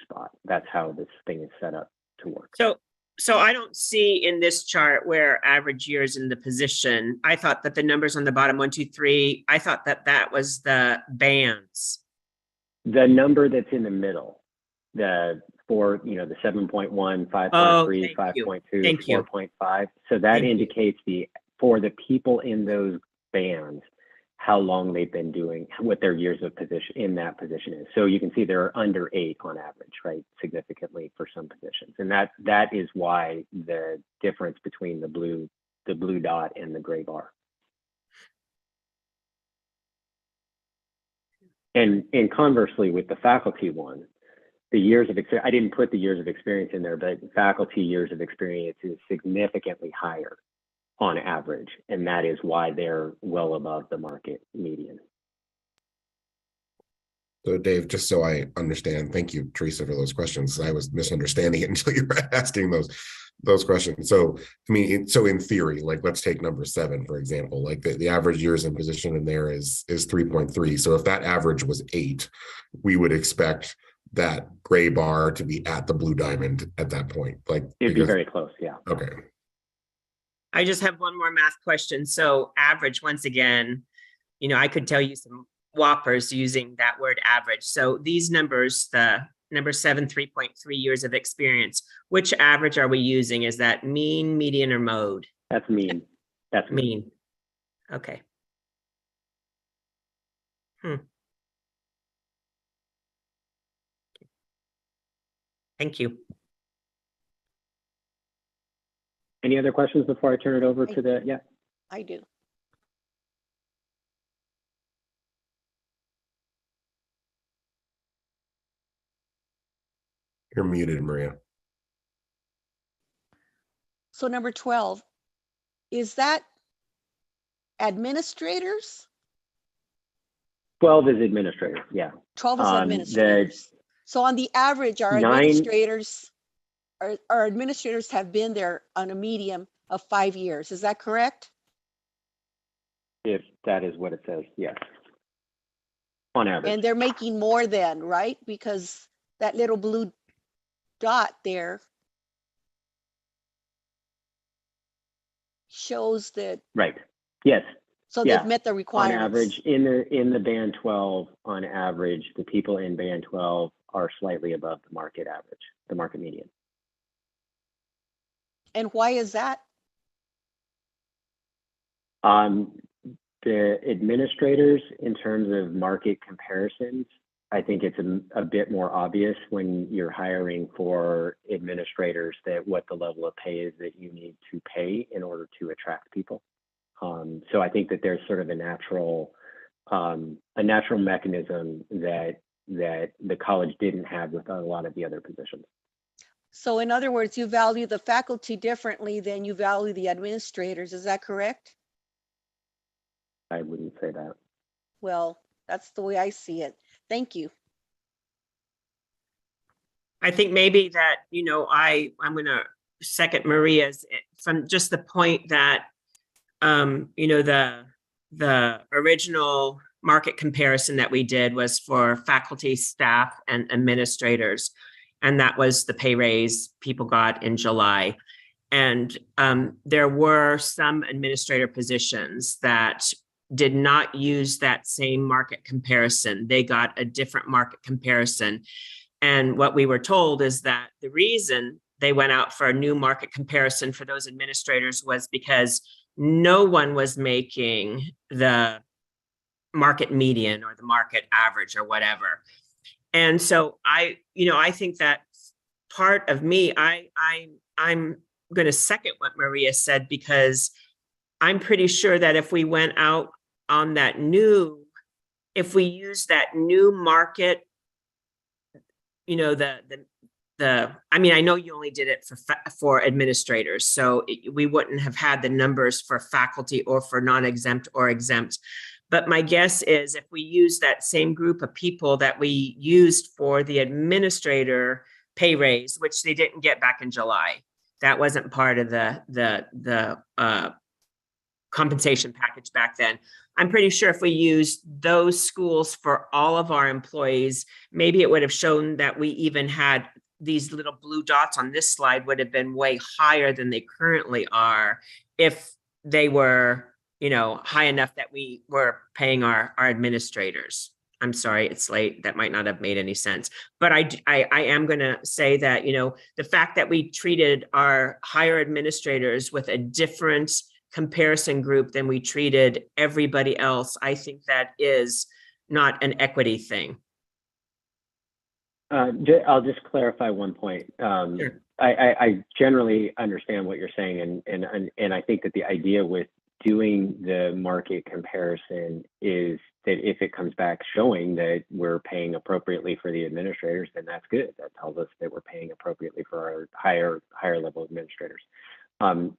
Speaker 5: spot. That's how this thing is set up to work.
Speaker 4: So I don't see in this chart where average years in the position. I thought that the numbers on the bottom, 1, 2, 3, I thought that that was the bands.
Speaker 5: The number that's in the middle, the 7.1, 5.3, 5.2, 4.5. So that indicates for the people in those bands, how long they've been doing, what their years of position in that position is. So you can see they're under 8 on average, right? Significantly for some positions. And that is why the difference between the blue dot and the gray bar. And conversely, with the faculty one, the years of experience, I didn't put the years of experience in there, but faculty years of experience is significantly higher on average. And that is why they're well above the market median.
Speaker 6: So Dave, just so I understand, thank you, Teresa, for those questions. I was misunderstanding it until you were asking those questions. So, I mean, so in theory, like let's take number 7, for example, like the average years in position in there is 3.3. So if that average was 8, we would expect that gray bar to be at the blue diamond at that point. Like
Speaker 5: it'd be very close, yeah.
Speaker 6: Okay.
Speaker 4: I just have one more math question. So average, once again, I could tell you some whoppers using that word average. So these numbers, the number 7, 3.3 years of experience, which average are we using? Is that mean, median, or mode?
Speaker 5: That's mean. That's
Speaker 4: mean. Okay. Thank you.
Speaker 5: Any other questions before I turn it over to the, yeah?
Speaker 1: I do.
Speaker 6: You're muted, Maria.
Speaker 1: So number 12, is that administrators?
Speaker 5: 12 is administrators, yeah.
Speaker 1: 12 is administrators. So on the average, our
Speaker 5: 9
Speaker 1: administrators, our administrators have been there on a median of 5 years. Is that correct?
Speaker 5: If that is what it says, yes. On average.
Speaker 1: And they're making more than, right? Because that little blue dot there shows that.
Speaker 5: Right. Yes.
Speaker 1: So
Speaker 5: yeah.
Speaker 1: they've met the requirements.
Speaker 5: On average, in the band 12, on average, the people in band 12 are slightly above the market average, the market median.
Speaker 1: And why is that?
Speaker 5: The administrators, in terms of market comparisons, I think it's a bit more obvious when you're hiring for administrators that what the level of pay is that you need to pay in order to attract people. So I think that there's sort of a natural mechanism that the college didn't have with a lot of the other positions.
Speaker 1: So in other words, you value the faculty differently than you value the administrators. Is that correct?
Speaker 5: I wouldn't say that.
Speaker 1: Well, that's the way I see it. Thank you.
Speaker 4: I think maybe that, I'm going to second Maria's from just the point that, the original market comparison that we did was for faculty, staff, and administrators. And that was the pay raise people got in July. And there were some administrator positions that did not use that same market comparison. They got a different market comparison. And what we were told is that the reason they went out for a new market comparison for those administrators was because no one was making the market median or the market average or whatever. And so I think that part of me, I'm going to second what Maria said, because I'm pretty sure that if we went out on that new if we use that new market, you know, I mean, I know you only did it for administrators, so we wouldn't have had the numbers for faculty or for non-exempt or exempt. But my guess is if we use that same group of people that we used for the administrator pay raise, which they didn't get back in July, that wasn't part of the compensation package back then. I'm pretty sure if we used those schools for all of our employees, maybe it would have shown that we even had these little blue dots on this slide would have been way higher than they currently are if they were, you know, high enough that we were paying our administrators. I'm sorry, it's late. That might not have made any sense. But I am going to say that, you know, the fact that we treated our higher administrators with a different comparison group than we treated everybody else, I think that is not an equity thing.
Speaker 5: I'll just clarify one point.
Speaker 4: Sure.
Speaker 5: I generally understand what you're saying, and I think that the idea with doing the market comparison is that if it comes back showing that we're paying appropriately for the administrators, then that's good. That tells us that we're paying appropriately for our higher level administrators.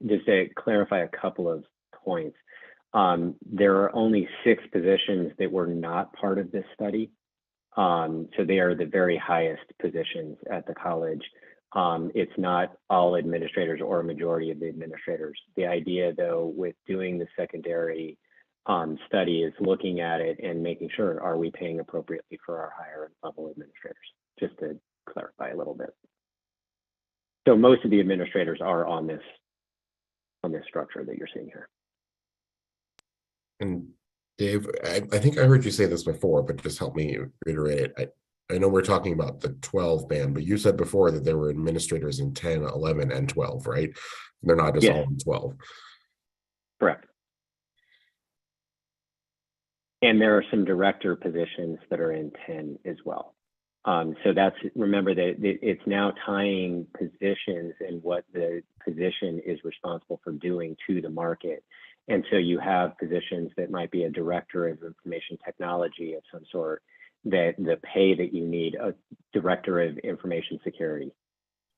Speaker 5: Just to clarify a couple of points, there are only 6 positions that were not part of this study. So they are the very highest positions at the college. It's not all administrators or a majority of the administrators. The idea, though, with doing the secondary study is looking at it and making sure, are we paying appropriately for our higher level administrators? Just to clarify a little bit. So most of the administrators are on this structure that you're seeing here.
Speaker 6: And Dave, I think I heard you say this before, but just help me reiterate it. I know we're talking about the 12 band, but you said before that there were administrators in 10, 11, and 12, right? They're not just all in 12.
Speaker 5: Correct. And there are some director positions that are in 10 as well. So that's, remember that it's now tying positions and what the position is responsible for doing to the market. And so you have positions that might be a director of information technology of some sort, that the pay that you need, a director of information security.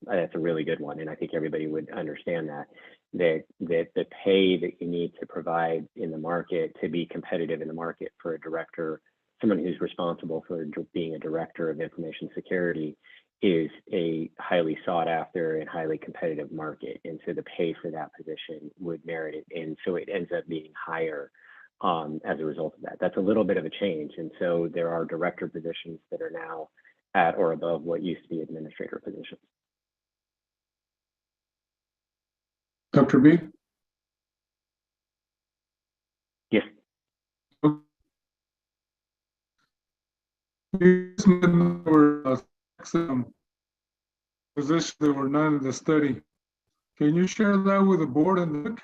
Speaker 5: That's a really good one. And I think everybody would understand that the pay that you need to provide in the market to be competitive in the market for a director, someone who's responsible for being a director of information security, is a highly sought after and highly competitive market. And so the pay for that position would merit it. And so it ends up being higher as a result of that. That's a little bit of a change. And so there are director positions that are now at or above what used to be administrator positions.
Speaker 7: Dr. B?
Speaker 5: Yes.
Speaker 7: There were some positions that were not in the study. Can you share that with the board and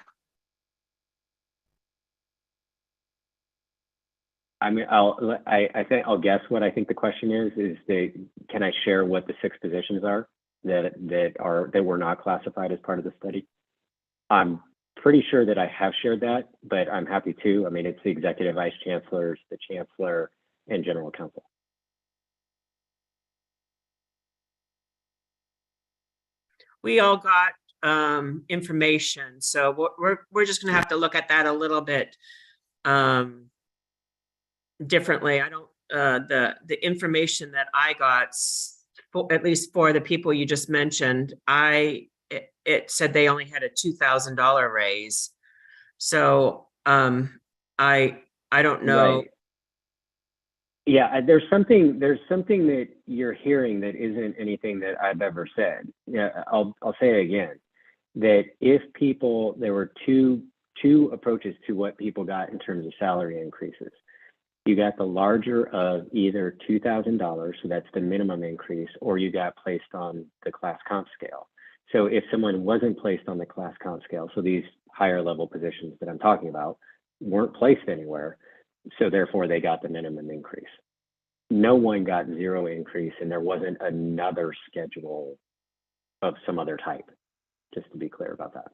Speaker 5: I mean, I think I'll guess what I think the question is that, can I share what the 6 positions are that were not classified as part of the study? I'm pretty sure that I have shared that, but I'm happy to. I mean, it's the executive vice chancellors, the chancellor, and general counsel.
Speaker 4: We all got information, so we're just going to have to look at that a little bit differently. I don't the information that I got, at least for the people you just mentioned, it said they only had a $2,000 raise. So I don't know.
Speaker 5: Right. Yeah, there's something that you're hearing that isn't anything that I've ever said. Yeah, I'll say it again. That if people, there were two approaches to what people got in terms of salary increases. You got the larger of either $2,000, so that's the minimum increase, or you got placed on the class comp scale. So if someone wasn't placed on the class comp scale, so these higher level positions that I'm talking about weren't placed anywhere, so therefore they got the minimum increase. No one got 0 increase, and there wasn't another schedule of some other type, just to be clear about that.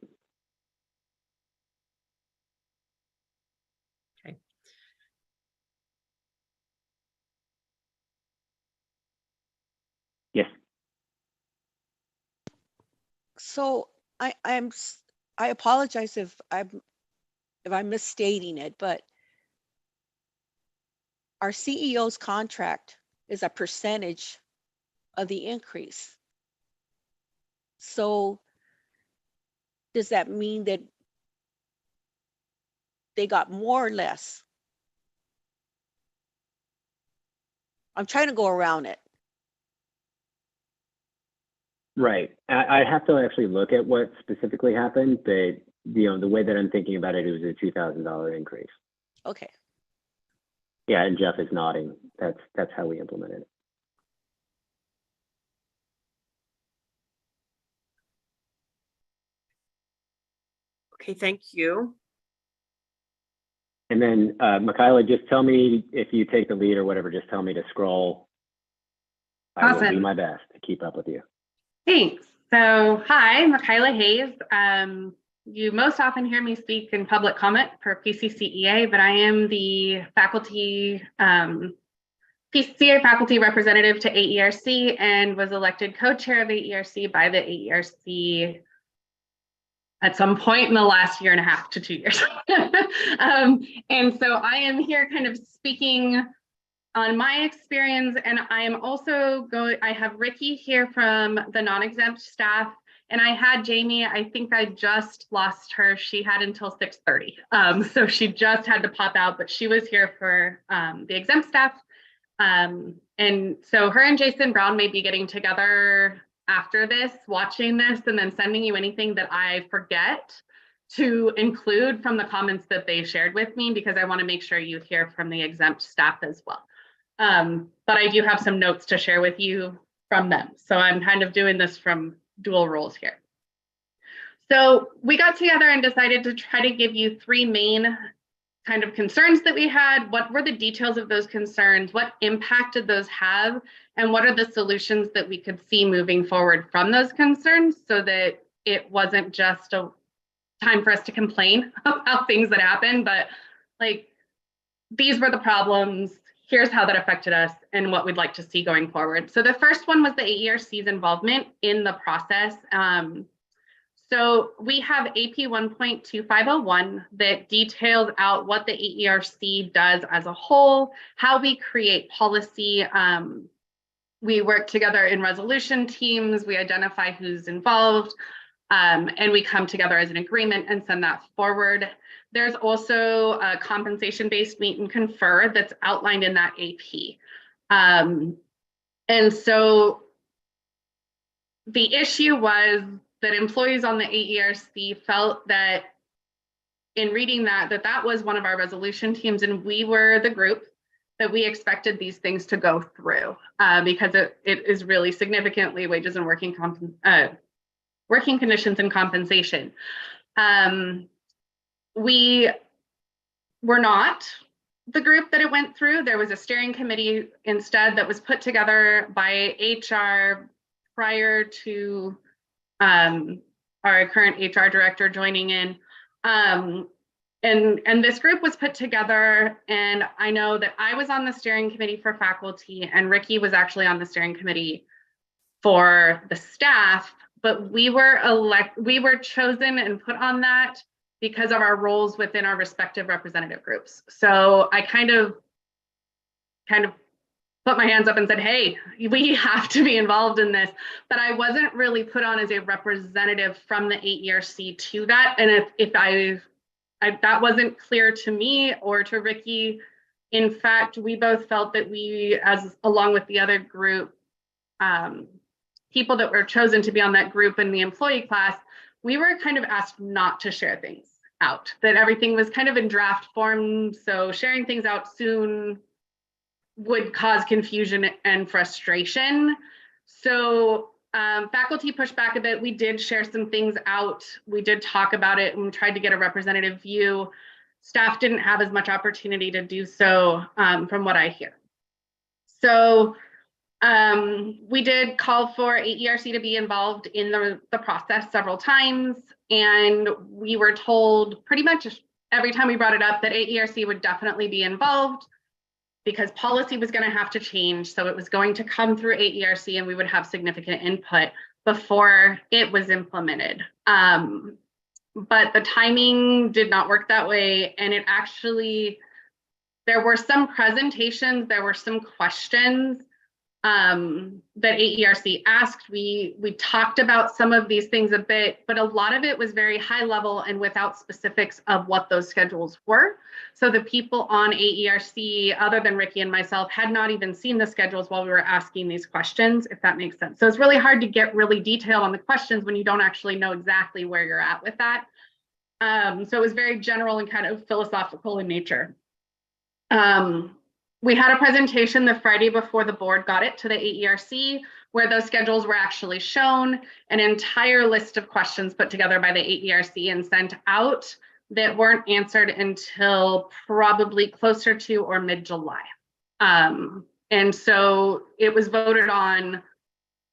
Speaker 4: Okay.
Speaker 1: So I apologize if I'm misstating it, but our CEO's contract is a percentage of the increase. So does that mean that they got more or less? I'm trying to go around it.
Speaker 5: Right. I have to actually look at what specifically happened, but the way that I'm thinking about it, it was a $2,000 increase.
Speaker 1: Okay.
Speaker 5: Yeah, and Jeff is nodding. That's how we implemented it.
Speaker 4: Okay, thank you.
Speaker 5: And then Michaela, just tell me if you take the lead or whatever, just tell me to scroll. I will do
Speaker 8: Awesome.
Speaker 5: my best to keep up with you.
Speaker 8: Thanks. So, hi, Michaela Hayes. You most often hear me speak in public comment for PCCEA, but I am the faculty, PCCA faculty representative to AERC and was elected co-chair of AERC by the AERC at some point in the last year and a half to 2 years. And so I am here kind of speaking on my experience, and I am also I have Ricky here from the non-exempt staff, and I had Jamie, I think I just lost her. She had until 6:30. So she just had to pop out, but she was here for the exempt staff. And so her and Jason Brown may be getting together after this, watching this, and then sending you anything that I forget to include from the comments that they shared with me, because I want to make sure you hear from the exempt staff as well. But I do have some notes to share with you from them. So I'm kind of doing this from dual roles here. So we got together and decided to try to give you three main kind of concerns that we had. What were the details of those concerns? What impact did those have? And what are the solutions that we could see moving forward from those concerns, so that it wasn't just a time for us to complain about things that happened, but like, these were the problems, here's how that affected us and what we'd like to see going forward. So the first one was the AERC's involvement in the process. So we have AP 1.2501 that details out what the AERC does as a whole, how we create policy. We work together in resolution teams, we identify who's involved, and we come together as an agreement and send that forward. There's also a compensation-based meet and confer that's outlined in that AP. And so the issue was that employees on the AERC felt that in reading that was one of our resolution teams, and we were the group that we expected these things to go through, because it is really significantly wages and working conditions and compensation. We were not the group that it went through. There was a steering committee instead that was put together by HR prior to our current HR director joining in. And this group was put together, and I know that I was on the steering committee for faculty, and Ricky was actually on the steering committee for the staff, but we were chosen and put on that because of our roles within our respective representative groups. So I kind of put my hands up and said, hey, we have to be involved in this, but I wasn't really put on as a representative from the AERC to that. And if that wasn't clear to me or to Ricky. In fact, we both felt that we, along with the other group, people that were chosen to be on that group in the employee class, we were kind of asked not to share things out, that everything was kind of in draft form. So sharing things out soon would cause confusion and frustration. So faculty pushed back a bit. We did share some things out. We did talk about it and tried to get a representative view. Staff didn't have as much opportunity to do so, from what I hear. So we did call for AERC to be involved in the process several times, and we were told pretty much every time we brought it up that AERC would definitely be involved because policy was going to have to change. So it was going to come through AERC and we would have significant input, before it was implemented. But the timing did not work that way. And it actually, there were some presentations, there were some questions that AERC asked. We talked about some of these things a bit, but a lot of it was very high level and without specifics of what those schedules were. So the people on AERC, other than Ricky and myself, had not even seen the schedules while we were asking these questions, if that makes sense. So it's really hard to get really detailed on the questions when you don't actually know exactly where you're at with that. So it was very general and kind of philosophical in nature. We had a presentation the Friday before the board got it to the AERC, where those schedules were actually shown, an entire list of questions put together by the AERC and sent out that weren't answered until probably closer to or mid-July. And so it was voted on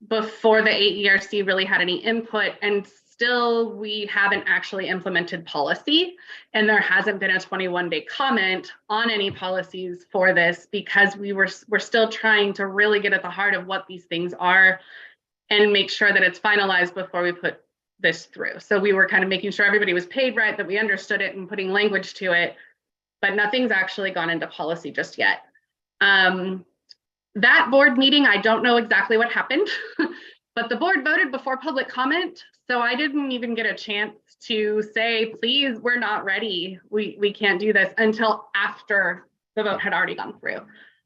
Speaker 8: before the AERC really had any input, and still we haven't actually implemented policy, and there hasn't been a 21-day comment on any policies for this, because we're still trying to really get at the heart of what these things are and make sure that it's finalized before we put this through. So we were kind of making sure everybody was paid right, that we understood it and putting language to it, but nothing's actually gone into policy just yet. That board meeting, I don't know exactly what happened, but the board voted before public comment. So I didn't even get a chance to say, please, we're not ready. We can't do this, until after the vote had already gone through.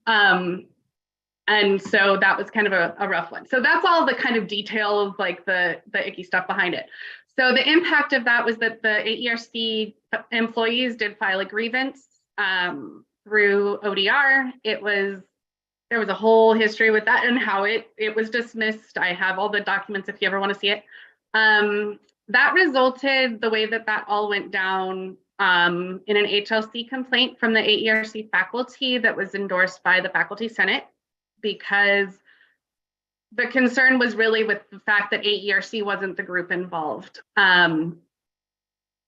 Speaker 8: And so that was kind of a rough one. So that's all the kind of details, like the icky stuff behind it. So the impact of that was that the AERC employees did file a grievance through ODR. There was a whole history with that and how it was dismissed. I have all the documents if you ever want to see it. That resulted, the way that all went down, in an HLC complaint from the AERC faculty that was endorsed by the Faculty Senate, because the concern was really with the fact that AERC wasn't the group involved.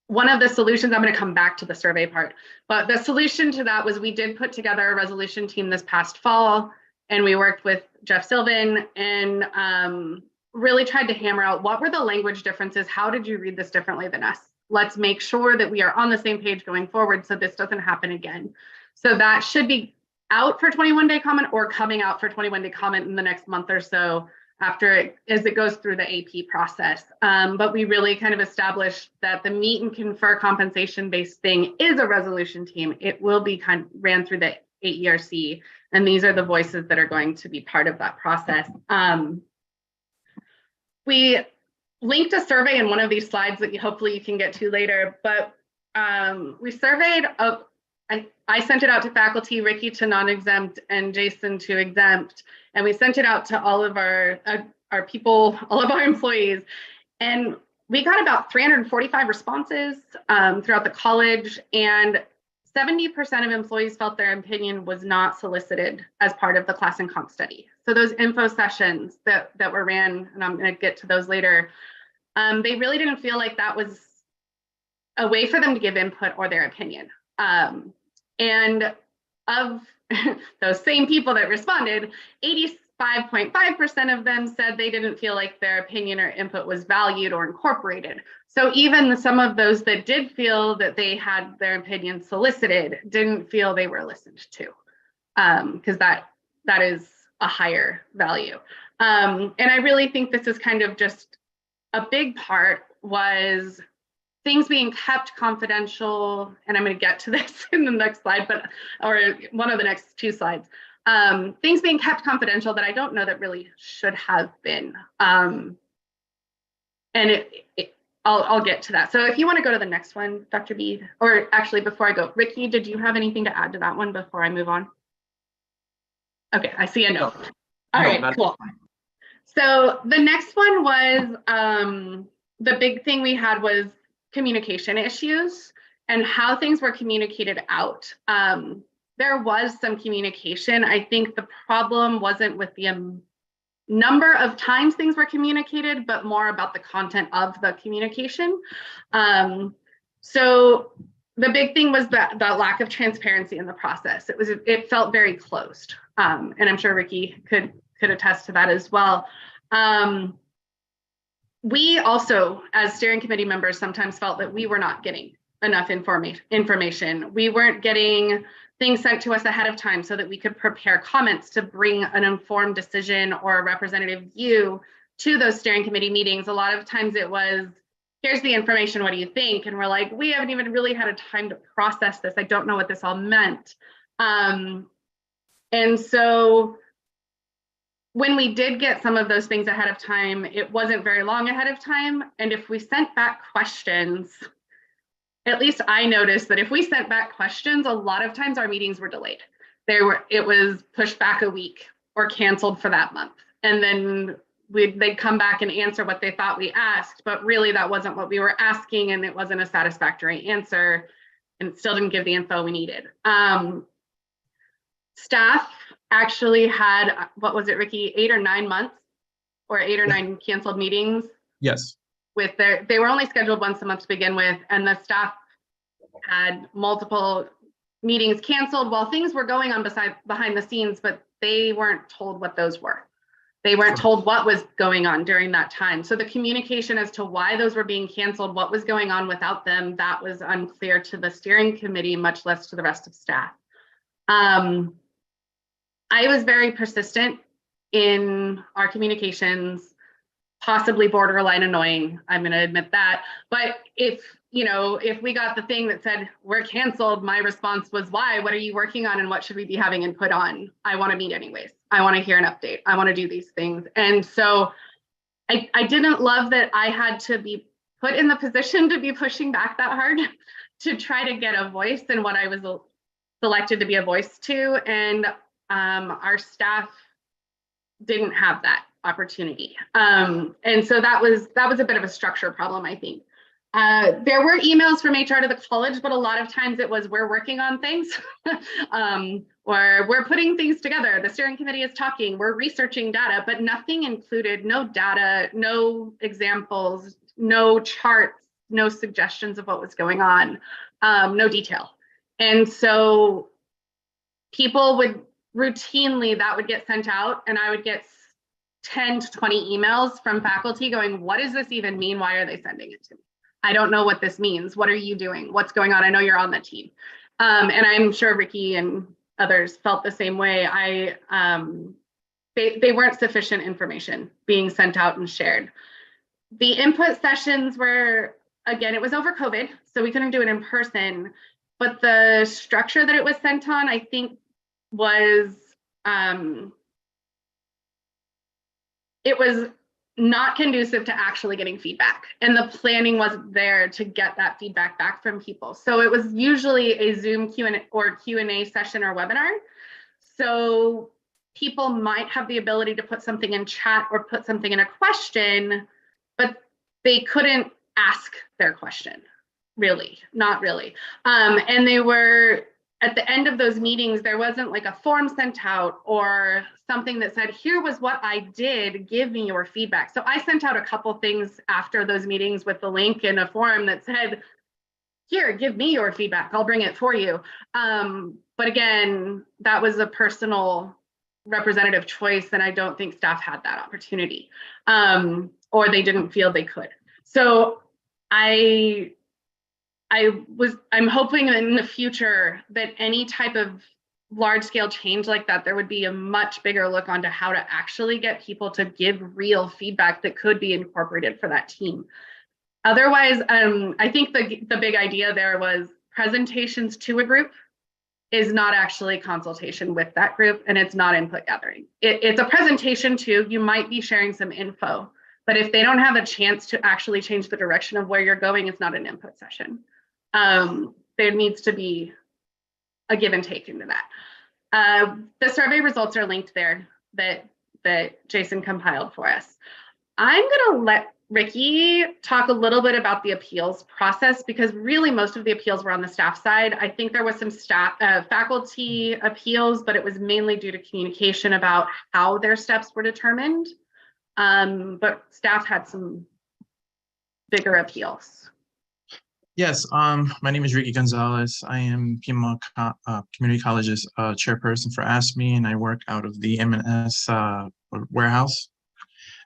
Speaker 8: One of the solutions, I'm going to come back to the survey part, but the solution to that was we did put together a resolution team this past fall, and we worked with Jeff Sylvan and really tried to hammer out what were the language differences. How did you read this differently than us? Let's make sure that we are on the same page going forward so this doesn't happen again. So that should be out for 21-day comment, or coming out for 21-day comment in the next month or so, after as it goes through the AP process. But we really kind of established that the meet and confer compensation-based thing is a resolution team. It will be ran through the AERC, and these are the voices that are going to be part of that process. We linked a survey in one of these slides that hopefully you can get to later, but we surveyed, I sent it out to faculty, Ricky to non-exempt, and Jason to exempt. And we sent it out to all of our people, all of our employees. And we got about 345 responses throughout the college, and 70% of employees felt their opinion was not solicited as part of the class and comp study. So those info sessions that were ran, and I'm going to get to those later, they really didn't feel like that was a way for them to give input or their opinion. And of those same people that responded, 85.5% of them said they didn't feel like their opinion or input was valued or incorporated. So even some of those that did feel that they had their opinion solicited didn't feel they were listened to, because that is a higher value. And I really think this is kind of just a big part was things being kept confidential, and I'm going to get to this in the next slide, or one of the next two slides. Things being kept confidential that I don't know that really should have been. And I'll get to that. So if you want to go to the next one, Dr. Bede, or actually before I go, Ricky, did you have anything to add to that one before I move on? Okay, I see a note. All right, cool. So the next one was, the big thing we had was communication issues and how things were communicated out. There was some communication. I think the problem wasn't with the number of times things were communicated, but more about the content of the communication. So the big thing was that the lack of transparency in the process. It felt very closed. And I'm sure Ricky could attest to that as well. we also, as steering committee members, sometimes felt that we were not getting enough information. We weren't getting things sent to us ahead of time so that we could prepare comments to bring an informed decision or a representative view to those steering committee meetings. A lot of times it was, here's the information, what do you think? And we're like, we haven't even really had a time to process this. I don't know what this all meant. And so when we did get some of those things ahead of time, it wasn't very long ahead of time. And if we sent back questions, at least I noticed that if we sent back questions, a lot of times our meetings were delayed. It was pushed back a week or canceled for that month. And then they'd come back and answer what they thought we asked, but really that wasn't what we were asking, and it wasn't a satisfactory answer, and it still didn't give the info we needed. Staff actually had, what was it, Ricky, 8 or 9 months or 8 or 9 canceled meetings?
Speaker 9: Yes.
Speaker 8: With they were only scheduled once a month to begin with, and the staff had multiple meetings canceled while things were going on behind the scenes, but they weren't told what those were. They weren't told what was going on during that time. So the communication as to why those were being canceled, what was going on without them, that was unclear to the steering committee, much less to the rest of staff. I was very persistent in our communications, possibly borderline annoying. I'm going to admit that. But if we got the thing that said we're canceled, my response was, why? What are you working on, and what should we be having input on? I want to meet anyways. I want to hear an update. I want to do these things. And so I didn't love that I had to be put in the position to be pushing back that hard to try to get a voice in what I was selected to be a voice to. And our staff didn't have that opportunity. And so that was a bit of a structure problem, I think. There were emails from HR to the college, but a lot of times it was, we're working on things, or we're putting things together. The steering committee is talking, we're researching data, but nothing included, no data, no examples, no charts, no suggestions of what was going on, no detail. And so people would routinely, that would get sent out, and I would get 10 to 20 emails from faculty going, what does this even mean? Why are they sending it to me? I don't know what this means. What are you doing? What's going on? I know you're on the team. And I'm sure Ricky and others felt the same way. They weren't sufficient information being sent out and shared. The input sessions were, again, it was over COVID, so we couldn't do it in person, but the structure that it was sent on, I think, was it was not conducive to actually getting feedback, and the planning wasn't there to get that feedback back from people. So it was usually a Zoom Q&A session or webinar. So people might have the ability to put something in chat or put something in a question, but they couldn't ask their question, really, not really. And they were, at the end of those meetings, there wasn't like a form sent out or something that said, here was what I did, give me your feedback. So I sent out a couple things after those meetings with the link and a form that said, here, give me your feedback, I'll bring it for you. But again, that was a personal representative choice, and I don't think staff had that opportunity, or they didn't feel they could. So I'm hoping in the future that any type of large scale change like that, there would be a much bigger look onto how to actually get people to give real feedback that could be incorporated for that team. Otherwise, I think the big idea there was presentations to a group is not actually consultation with that group, and it's not input gathering. It's a presentation too. You might be sharing some info, but if they don't have a chance to actually change the direction of where you're going, it's not an input session. There needs to be a give and take into that. The survey results are linked there that Jason compiled for us. I'm gonna let Ricky talk a little bit about the appeals process, because really most of the appeals were on the staff side. I think there was some faculty appeals, but it was mainly due to communication about how their steps were determined. But staff had some bigger appeals.
Speaker 9: Yes, my name is Ricky Gonzalez. I am Pima Community College's chairperson for ASME, and I work out of the M&S warehouse.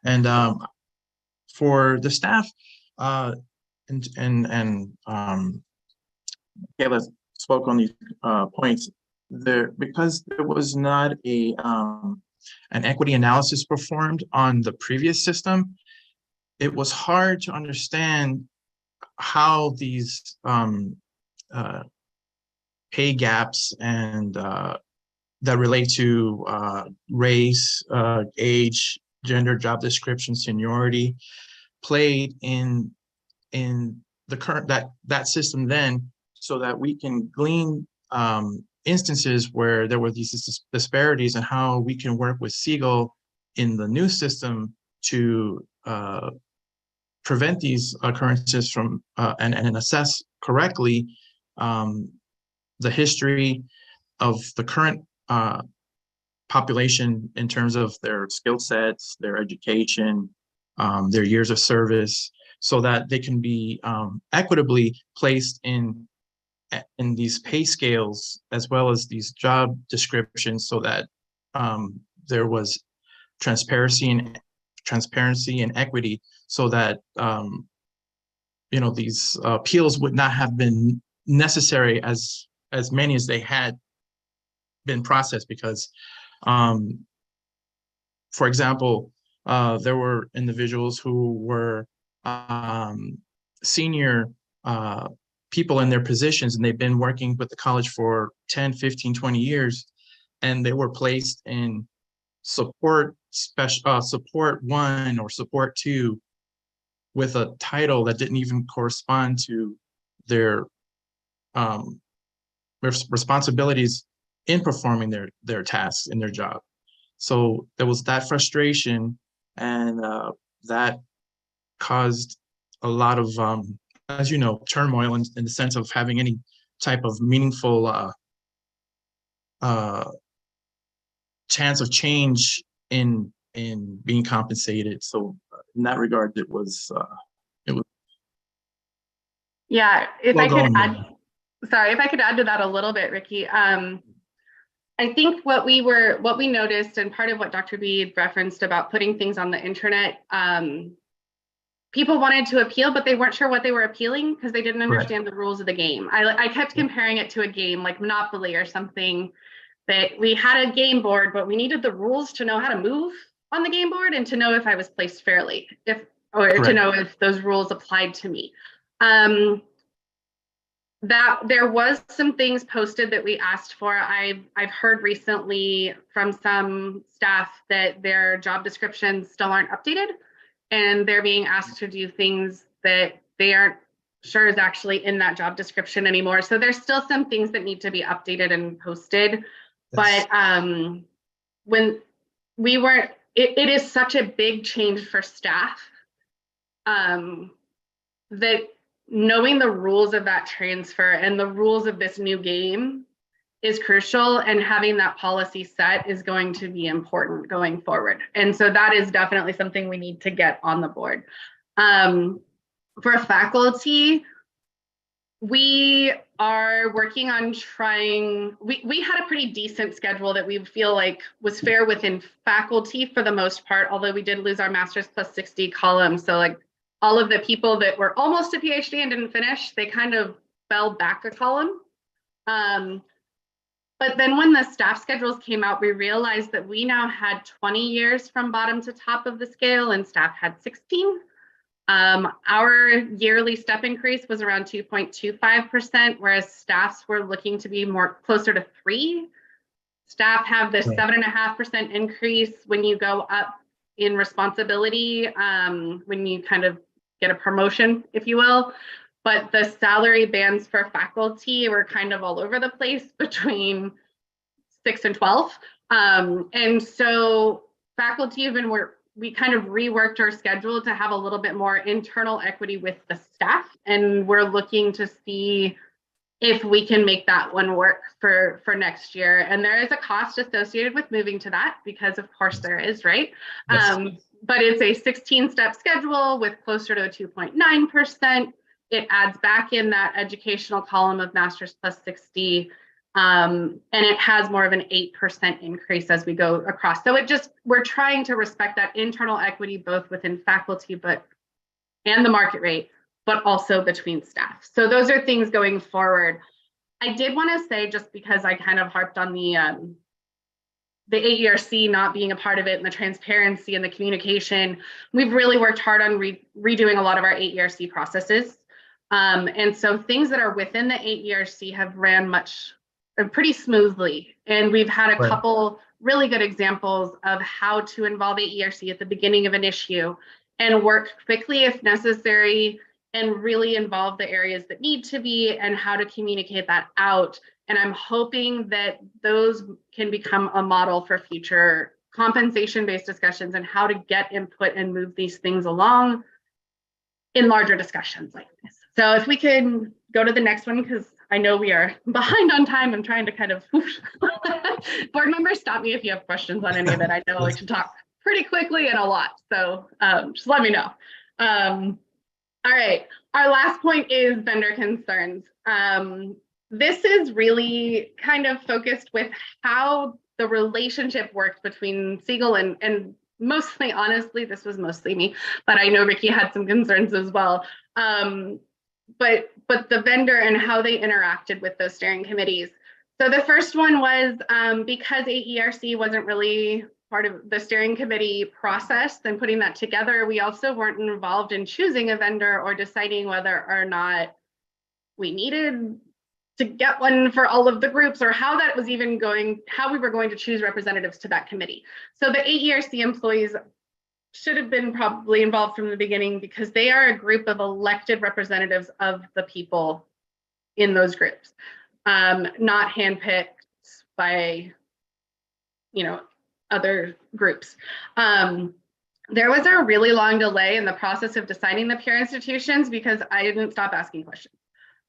Speaker 9: And for the staff, Kayla spoke on these points. Because there was not an equity analysis performed on the previous system, it was hard to understand how these pay gaps and that relate to race, age, gender, job description, seniority played in the current that system then, so that we can glean instances where there were these disparities and how we can work with Siegel in the new system to prevent these occurrences from and assess correctly the history of the current population in terms of their skill sets, their education, their years of service, so that they can be equitably placed in these pay scales as well as these job descriptions, so that there was transparency and equity, so that these appeals would not have been necessary as many as they had been processed, because for example, there were individuals who were senior people in their positions, and they've been working with the college for 10, 15, 20 years, and they were placed in support 1 or support 2 with a title that didn't even correspond to their responsibilities in performing their tasks in their job. So there was that frustration, and that caused a lot of, as you know, turmoil in the sense of having any type of meaningful chance of change in being compensated. So in that regard, it was
Speaker 8: Yeah, if
Speaker 9: well
Speaker 8: I could
Speaker 9: going
Speaker 8: add,
Speaker 9: on.
Speaker 8: sorry, if I could add to that a little bit, Ricky. I think what we noticed, and part of what Dr. B referenced about putting things on the internet, people wanted to appeal, but they weren't sure what they were appealing because they didn't understand the rules of the game. I kept comparing it to a game like Monopoly or something, that we had a game board, but we needed the rules to know how to move on the game board and to know if I was placed fairly, to know if those rules applied to me. That there was some things posted that we asked for. I've heard recently from some staff that their job descriptions still aren't updated, and they're being asked to do things that they aren't sure is actually in that job description anymore. So there's still some things that need to be updated and posted. But when we weren't, it is such a big change for staff that knowing the rules of that transfer and the rules of this new game is crucial, and having that policy set is going to be important going forward. And so that is definitely something we need to get on the board. For faculty, we are working on trying, we had a pretty decent schedule that we feel like was fair within faculty for the most part, although we did lose our Masters plus 60 column. So like all of the people that were almost a PhD and didn't finish, they kind of fell back a column. But then when the staff schedules came out, we realized that we now had 20 years from bottom to top of the scale and staff had 16. Our yearly step increase was around 2.25%, whereas staffs were looking to be more closer to 3%. Staff have this 7.5% increase when you go up in responsibility, when you kind of get a promotion, if you will. But the salary bands for faculty were kind of all over the place between 6 and 12. And so faculty, we kind of reworked our schedule to have a little bit more internal equity with the staff. And we're looking to see if we can make that one work for next year. And there is a cost associated with moving to that, because of course there is, right?
Speaker 9: Yes.
Speaker 8: But it's a 16-step schedule with closer to a 2.9%. It adds back in that educational column of Masters plus 60, and it has more of an 8% increase as we go across. So we're trying to respect that internal equity, both within faculty, but and the market rate, but also between staff. So those are things going forward. I did want to say, just because I kind of harped on the AERC not being a part of it and the transparency and the communication, we've really worked hard on redoing a lot of our AERC processes. And so things that are within the AERC have ran pretty smoothly. And we've had a
Speaker 9: Right.
Speaker 8: couple really good examples of how to involve AERC at the beginning of an issue and work quickly if necessary, and really involve the areas that need to be and how to communicate that out. And I'm hoping that those can become a model for future compensation-based discussions and how to get input and move these things along in larger discussions like this. So if we can go to the next one, because I know we are behind on time. I'm trying to kind of, board members, stop me if you have questions on any of it. I know I can talk pretty quickly and a lot. So just let me know. All right, our last point is vendor concerns. This is really kind of focused with how the relationship worked between Siegel and mostly, honestly, this was mostly me, but I know Ricky had some concerns as well. But the vendor and how they interacted with those steering committees. So the first one was because AERC wasn't really part of the steering committee process and putting that together, we also weren't involved in choosing a vendor or deciding whether or not we needed to get one for all of the groups, or how that was even going, how we were going to choose representatives to that committee. So the AERC employees should have been probably involved from the beginning, because they are a group of elected representatives of the people in those groups, not handpicked by, other groups. There was a really long delay in the process of deciding the peer institutions because I didn't stop asking questions.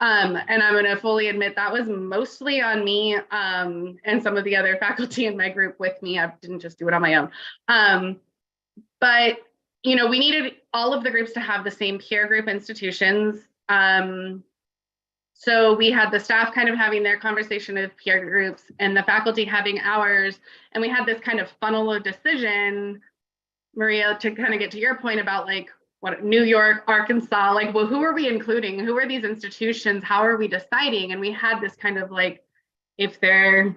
Speaker 8: And I'm going to fully admit that was mostly on me and some of the other faculty in my group with me. I didn't just do it on my own. But, we needed all of the groups to have the same peer group institutions. So we had the staff kind of having their conversation with peer groups and the faculty having ours. And we had this kind of funnel of decision, Maria, to kind of get to your point about like, what New York, Arkansas, like, well, who are we including? Who are these institutions? How are we deciding? And we had this kind of like, if their,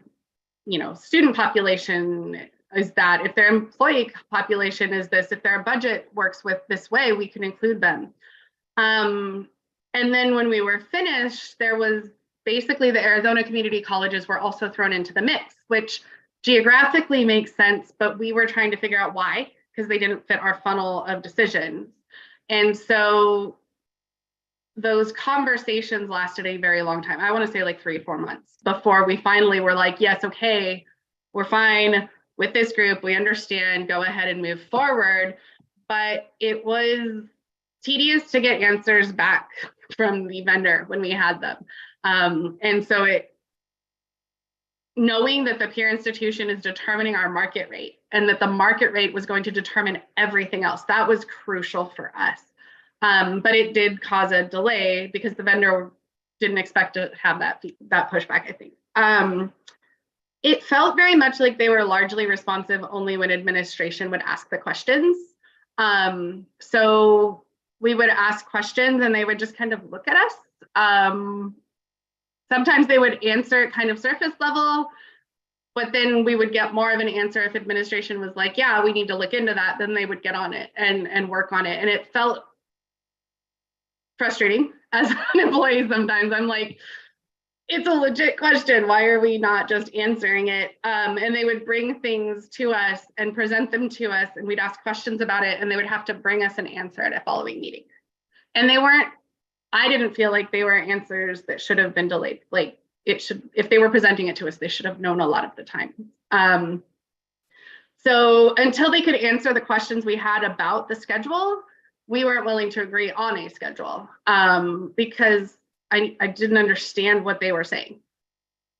Speaker 8: student population is that, if their employee population is this, if their budget works with this way, we can include them. And then when we were finished, there was basically the Arizona community colleges were also thrown into the mix, which geographically makes sense, but we were trying to figure out why, because they didn't fit our funnel of decisions. And so those conversations lasted a very long time. I want to say like 3 or 4 months before we finally were like, yes, okay, we're fine with this group. We understand, go ahead and move forward. But it was tedious to get answers back from the vendor when we had them. And so knowing that the peer institution is determining our market rate and that the market rate was going to determine everything else, that was crucial for us. But it did cause a delay because the vendor didn't expect to have that pushback, I think. It felt very much like they were largely responsive only when administration would ask the questions. So we would ask questions and they would just kind of look at us. Sometimes they would answer at kind of surface level, but then we would get more of an answer if administration was like, yeah, we need to look into that. Then they would get on it and work on it. And it felt frustrating as an employee sometimes. I'm like, it's a legit question. Why are we not just answering it? And they would bring things to us and present them to us, and we'd ask questions about it, and they would have to bring us an answer at a following meeting. And I didn't feel like they were answers that should have been delayed. Like if they were presenting it to us, they should have known a lot of the time. So until they could answer the questions we had about the schedule, we weren't willing to agree on a schedule because I didn't understand what they were saying.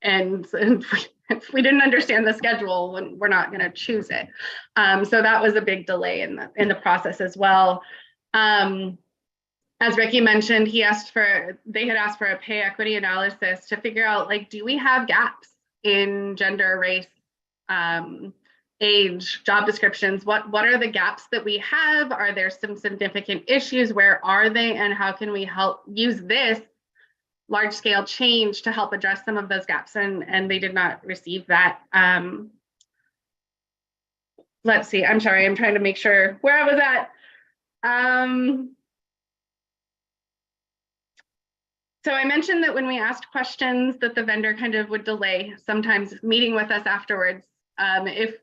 Speaker 8: And if we didn't understand the schedule, we're not going to choose it. So that was a big delay in the process as well. As Ricky mentioned, they had asked for a pay equity analysis to figure out, like, do we have gaps in gender, race, age job descriptions. What are the gaps that we have? Are there some significant issues? Where are they? And how can we help use this large scale change to help address some of those gaps? And they did not receive that. Let's see, I'm sorry, I'm trying to make sure where I was at. So I mentioned that when we asked questions that the vendor kind of would delay sometimes meeting with us afterwards. If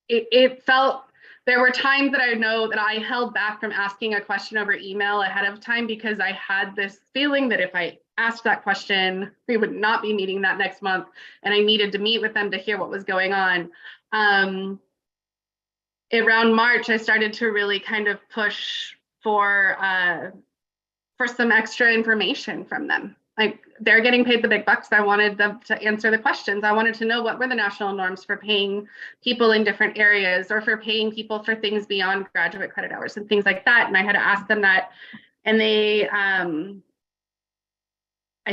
Speaker 8: it felt, there were times that I know that I held back from asking a question over email ahead of time because I had this feeling that if I asked that question, we would not be meeting that next month, and I needed to meet with them to hear what was going on. Around March, I started to really kind of push for some extra information from them. Like, they're getting paid the big bucks. I wanted them to answer the questions. I wanted to know what were the national norms for paying people in different areas, or for paying people for things beyond graduate credit hours and things like that. And I had to ask them that. And they, I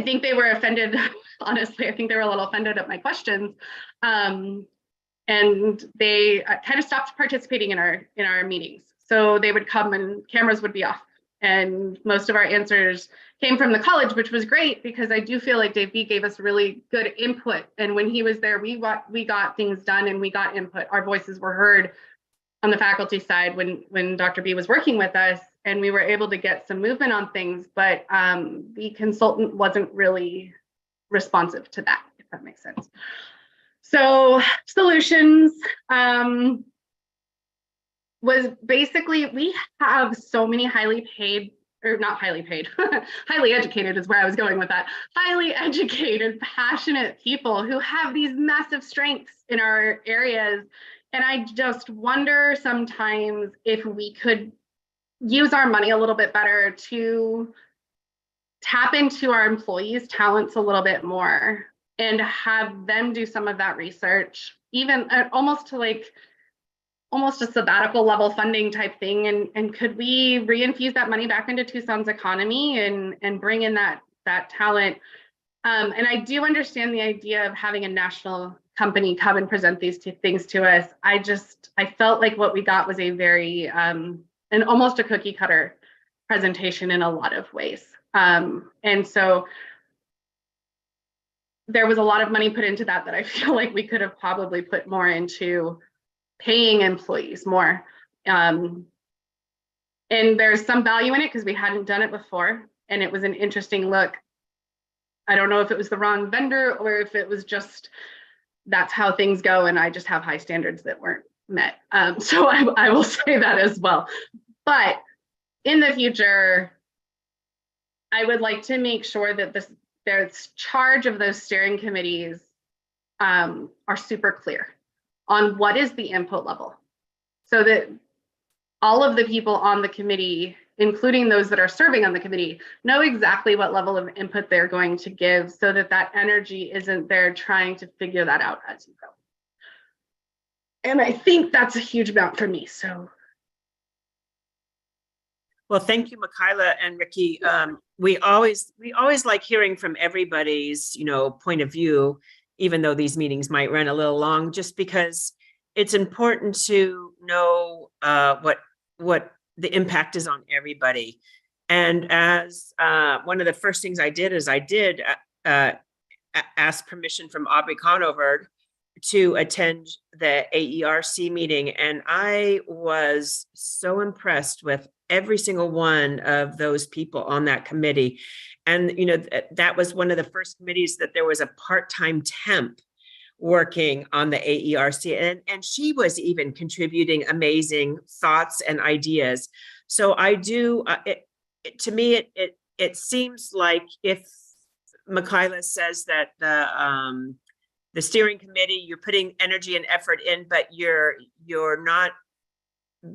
Speaker 8: think they were offended. Honestly, I think they were a little offended at my questions. And they kind of stopped participating in our meetings. So they would come and cameras would be off. And most of our answers came from the college, which was great because I do feel like Dave B gave us really good input. And when he was there, we got things done and we got input. Our voices were heard on the faculty side when Dr. B was working with us, and we were able to get some movement on things, but the consultant wasn't really responsive to that, if that makes sense. So solutions, was basically, we have so many highly paid, or not highly paid, highly educated is where I was going with that, highly educated, passionate people who have these massive strengths in our areas. And I just wonder sometimes if we could use our money a little bit better to tap into our employees' talents a little bit more and have them do some of that research, even almost a sabbatical level funding type thing. And could we reinfuse that money back into Tucson's economy and bring in that talent? And I do understand the idea of having a national company come and present these two things to us. I felt like what we got was a very, and almost a cookie cutter presentation in a lot of ways. And so there was a lot of money put into that I feel like we could have probably put more into paying employees more. And there's some value in it because we hadn't done it before. And it was an interesting look. I don't know if it was the wrong vendor or if it was just, that's how things go. And I just have high standards that weren't met. So I will say that as well. But in the future, I would like to make sure that there's charge of those steering committees are super clear on what is the input level, so that all of the people on the committee, including those that are serving on the committee, know exactly what level of input they're going to give, so that that energy isn't there trying to figure that out as you go. And I think that's a huge amount for me. So.
Speaker 4: Well, thank you, Michaela and Ricky. We always like hearing from everybody's, point of view, even though these meetings might run a little long, just because it's important to know what the impact is on everybody. And as one of the first things I did is I did ask permission from Aubrey Conover to attend the AERC meeting. And I was so impressed with every single one of those people on that committee. And, that was one of the first committees that there was a part-time temp working on the AERC. And she was even contributing amazing thoughts and ideas. So I do, to me, it seems like if Michaela says that the steering committee, you're putting energy and effort in, but you're not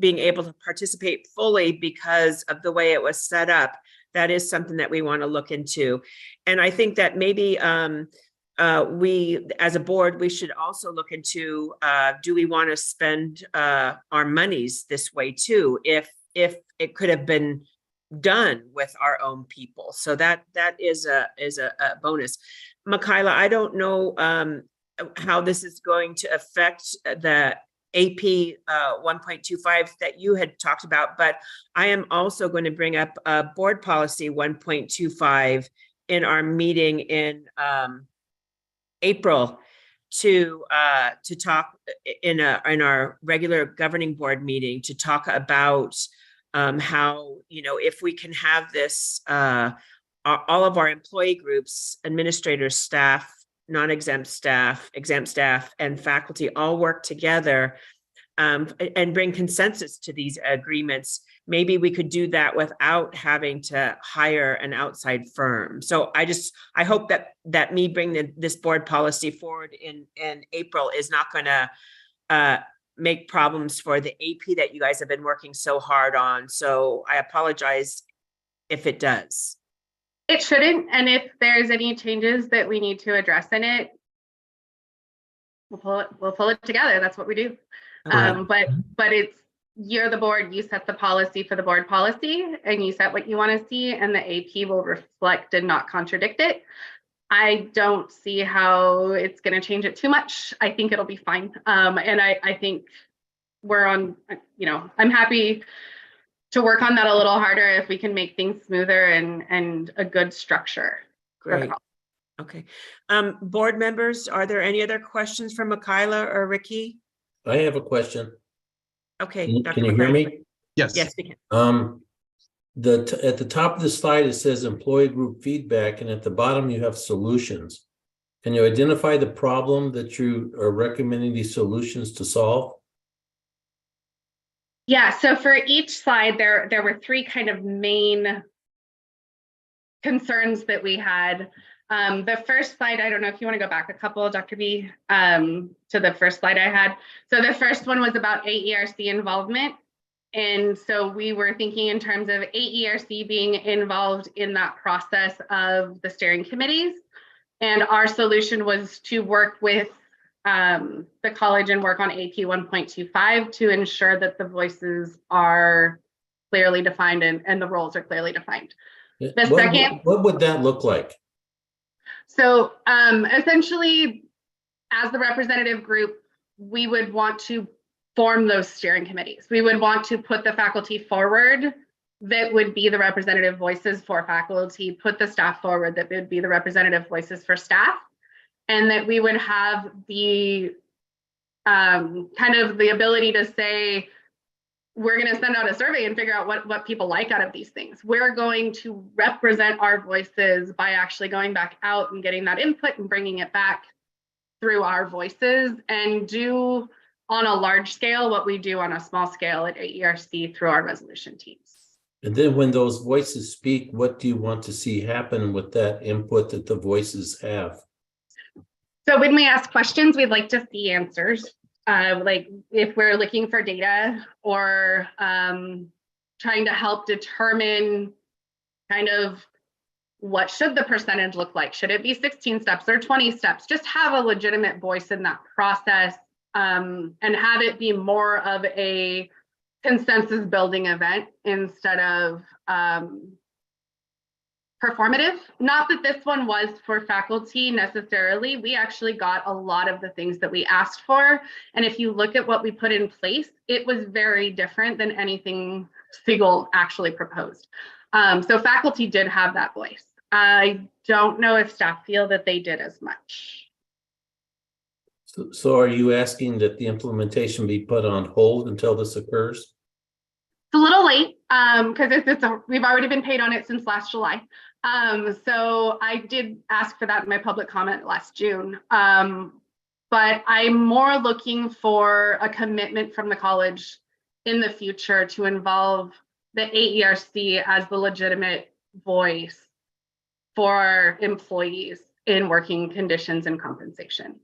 Speaker 4: being able to participate fully because of the way it was set up, that is something that we want to look into. And I think that maybe we, as a board, we should also look into, do we want to spend our monies this way too, if it could have been done with our own people. So that is a bonus. Michaela, I don't know how this is going to affect the AP 1.25 that you had talked about, but I am also going to bring up board policy 1.25 in our meeting in April to talk in our regular governing board meeting to talk about how, you know, if we can have this, all of our employee groups, administrators, staff, non-exempt staff, exempt staff, and faculty all work together and bring consensus to these agreements. Maybe we could do that without having to hire an outside firm. So I hope that me bringing this board policy forward in April is not going to make problems for the AP that you guys have been working so hard on. So I apologize if it does.
Speaker 8: It shouldn't, and if there's any changes that we need to address in it, we'll pull it together. That's what we do. But it's, you're the board, you set the policy for the board policy, and you set what you want to see, and the AP will reflect and not contradict it. I don't see how it's going to change it too much. I think it'll be fine. And I think we're on, you know, I'm happy to work on that a little harder if we can make things smoother and a good structure.
Speaker 4: Great. Okay. Board members, are there any other questions from Michaela or Ricky?
Speaker 10: I have a question.
Speaker 4: Okay.
Speaker 10: Can you hear me?
Speaker 9: Yes.
Speaker 4: Yes, we can.
Speaker 10: At the top of the slide, it says employee group feedback, and at the bottom you have solutions. Can you identify the problem that you are recommending these solutions to solve?
Speaker 8: Yeah, so for each slide, there were three kind of main concerns that we had. The first slide, I don't know if you want to go back a couple, Dr. B, to the first slide I had. So the first one was about AERC involvement. And so we were thinking in terms of AERC being involved in that process of the steering committees. And our solution was to work with the college and work on AP 1.25 to ensure that the voices are clearly defined and the roles are clearly defined.
Speaker 10: What would that look like?
Speaker 8: So essentially, as the representative group, we would want to form those steering committees. We would want to put the faculty forward that would be the representative voices for faculty, put the staff forward that would be the representative voices for staff, and that we would have the kind of the ability to say, we're going to send out a survey and figure out what people like out of these things. We're going to represent our voices by actually going back out and getting that input and bringing it back through our voices and do on a large scale what we do on a small scale at AERC through our resolution teams.
Speaker 10: And then when those voices speak, what do you want to see happen with that input that the voices have?
Speaker 8: So when we ask questions, we'd like to see answers. Like if we're looking for data or trying to help determine kind of what should the percentage look like? Should it be 16 steps or 20 steps? Just have a legitimate voice in that process and have it be more of a consensus building event instead of performative. Not that this one was for faculty necessarily. We actually got a lot of the things that we asked for. And if you look at what we put in place, it was very different than anything Siegel actually proposed. So faculty did have that voice. I don't know if staff feel that they did as much.
Speaker 10: So are you asking that the implementation be put on hold until this occurs?
Speaker 8: It's a little late because we've already been paid on it since last July. So I did ask for that in my public comment last June. But I'm more looking for a commitment from the college in the future to involve the AERC as the legitimate voice for employees in working conditions and compensation.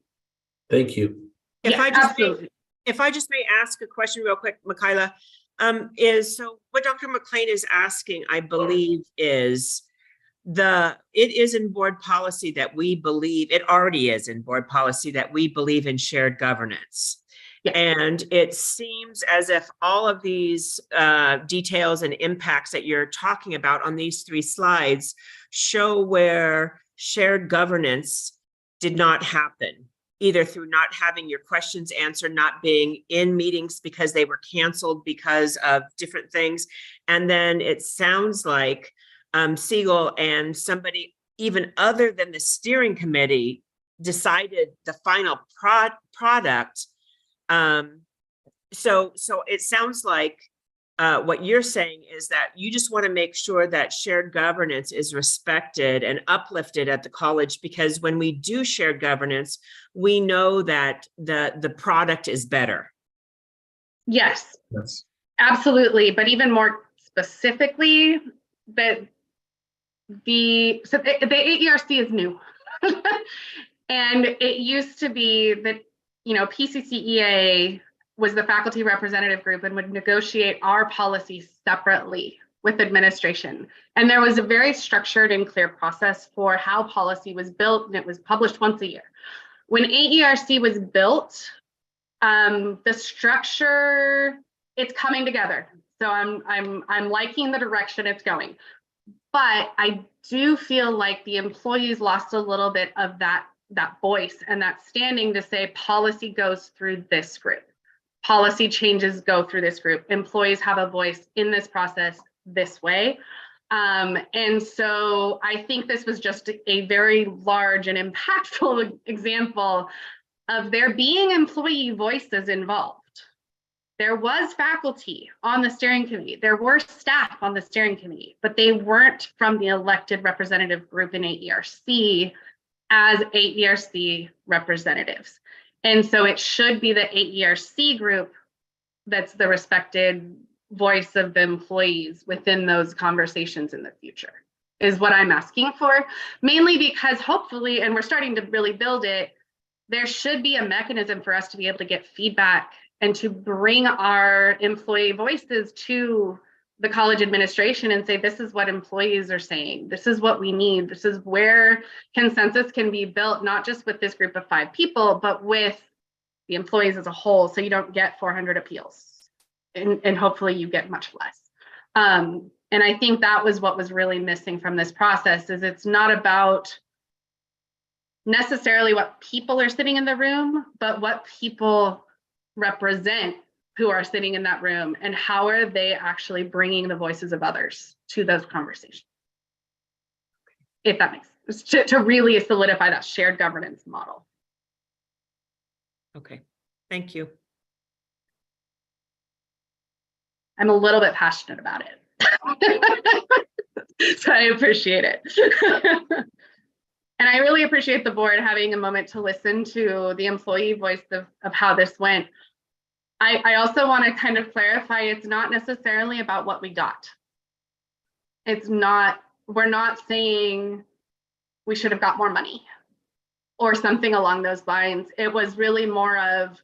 Speaker 10: Thank you.
Speaker 4: If
Speaker 8: Absolutely.
Speaker 4: If I just may ask a question real quick, Michaela, so what Dr. McLean is asking, I believe, is it is in board policy that we believe, it already is in board policy that we believe in shared governance.
Speaker 8: Yeah.
Speaker 4: And it seems as if all of these details and impacts that you're talking about on these three slides show where shared governance did not happen either through not having your questions answered, not being in meetings because they were canceled because of different things. And then it sounds like Siegel and somebody even other than the steering committee decided the final product. So it sounds like what you're saying is that you just want to make sure that shared governance is respected and uplifted at the college, because when we do shared governance, we know that the product is better.
Speaker 8: Yes,
Speaker 3: Yes.
Speaker 8: absolutely. But even more specifically, that the 8ERC is new. And it used to be that, PCCEA was the faculty representative group and would negotiate our policies separately with administration. And there was a very structured and clear process for how policy was built, and it was published once a year. When 8ERC was built, the structure, it's coming together. So I'm liking the direction it's going. But I do feel like the employees lost a little bit of that voice and that standing to say policy goes through this group. Policy changes go through this group. Employees have a voice in this process this way. And so I think this was just a very large and impactful example of there being employee voices involved. There was faculty on the steering committee. There were staff on the steering committee, but they weren't from the elected representative group in 8ERC as 8ERC representatives. And so it should be the 8ERC group that's the respected voice of the employees within those conversations in the future, is what I'm asking for, mainly because hopefully, and we're starting to really build it, there should be a mechanism for us to be able to get feedback and to bring our employee voices to the college administration and say, this is what employees are saying. This is what we need. This is where consensus can be built, not just with this group of 5 people, but with the employees as a whole. So you don't get 400 appeals and hopefully you get much less. And I think that was what was really missing from this process, is it's not about necessarily what people are sitting in the room, but what people represent who are sitting in that room and how are they actually bringing the voices of others to those conversations. If that makes sense, to really solidify that shared governance model.
Speaker 4: Okay, thank you.
Speaker 8: I'm a little bit passionate about it. So I appreciate it. And I really appreciate the board having a moment to listen to the employee voice of how this went. I also want to kind of clarify, it's not necessarily about what we got. It's not, we're not saying we should have got more money or something along those lines. It was really more of,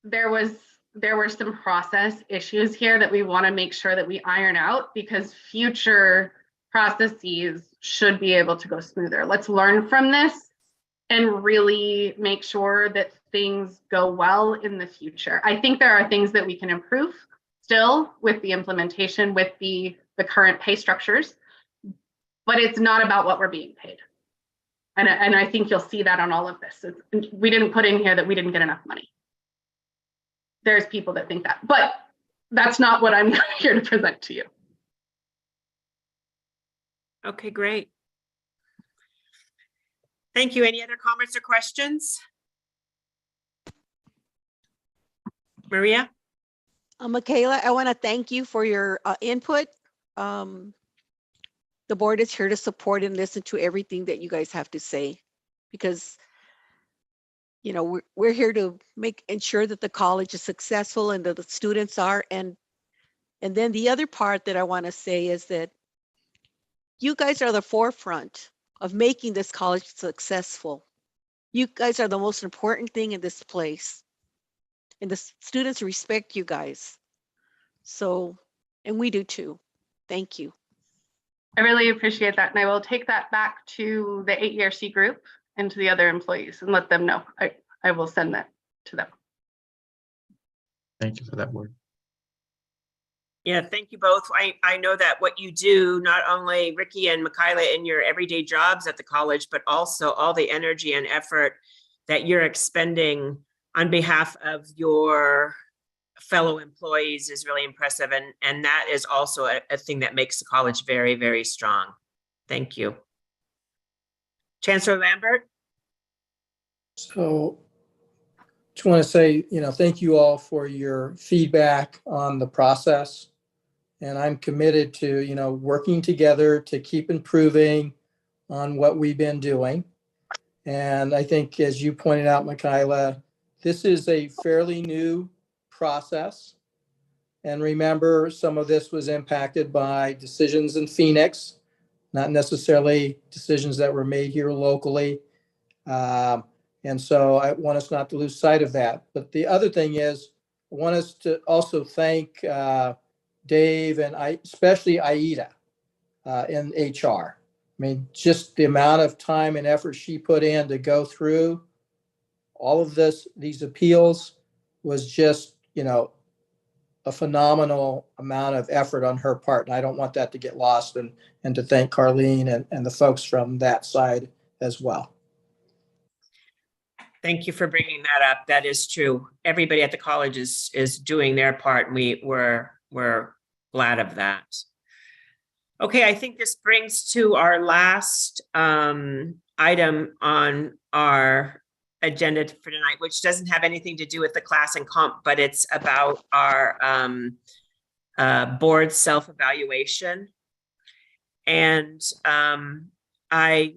Speaker 8: there were some process issues here that we want to make sure that we iron out, because future processes should be able to go smoother. Let's learn from this and really make sure that things go well in the future. I think there are things that we can improve still with the implementation, with the current pay structures, but it's not about what we're being paid. And I think you'll see that on all of this. We didn't put in here that we didn't get enough money. There's people that think that, but that's not what I'm here to present to you.
Speaker 4: Okay, great. Thank you. Any other comments or questions? Maria?
Speaker 1: Michaela, I want to thank you for your input. The board is here to support and listen to everything that you guys have to say, because we're here to ensure that the college is successful and that the students are. And then the other part that I want to say is that you guys are the forefront of making this college successful. You guys are the most important thing in this place. And the students respect you guys. So, and we do too. Thank you.
Speaker 8: I really appreciate that. And I will take that back to the 8ERC group and to the other employees and let them know. I will send that to them.
Speaker 9: Thank you for that word.
Speaker 4: Yeah, thank you both. I know that what you do, not only Ricky and Michaela in your everyday jobs at the college, but also all the energy and effort that you're expending on behalf of your fellow employees is really impressive. And that is also a thing that makes the college very, very strong. Thank you. Chancellor Lambert?
Speaker 11: So just want to say, thank you all for your feedback on the process. And I'm committed to, working together to keep improving on what we've been doing. And I think, as you pointed out, Michaela, this is a fairly new process. And remember, some of this was impacted by decisions in Phoenix, not necessarily decisions that were made here locally. And so I want us not to lose sight of that. But the other thing is, I want us to also thank Dave and especially Aida in HR. I mean, just the amount of time and effort she put in to go through all of these appeals was just, a phenomenal amount of effort on her part. And I don't want that to get lost, and to thank Carlene and the folks from that side as well.
Speaker 4: Thank you for bringing that up. That is true. Everybody at the college is doing their part, and we're glad of that. Okay, I think this brings to our last item on our agenda for tonight, which doesn't have anything to do with the class and comp, but it's about our board self-evaluation. And I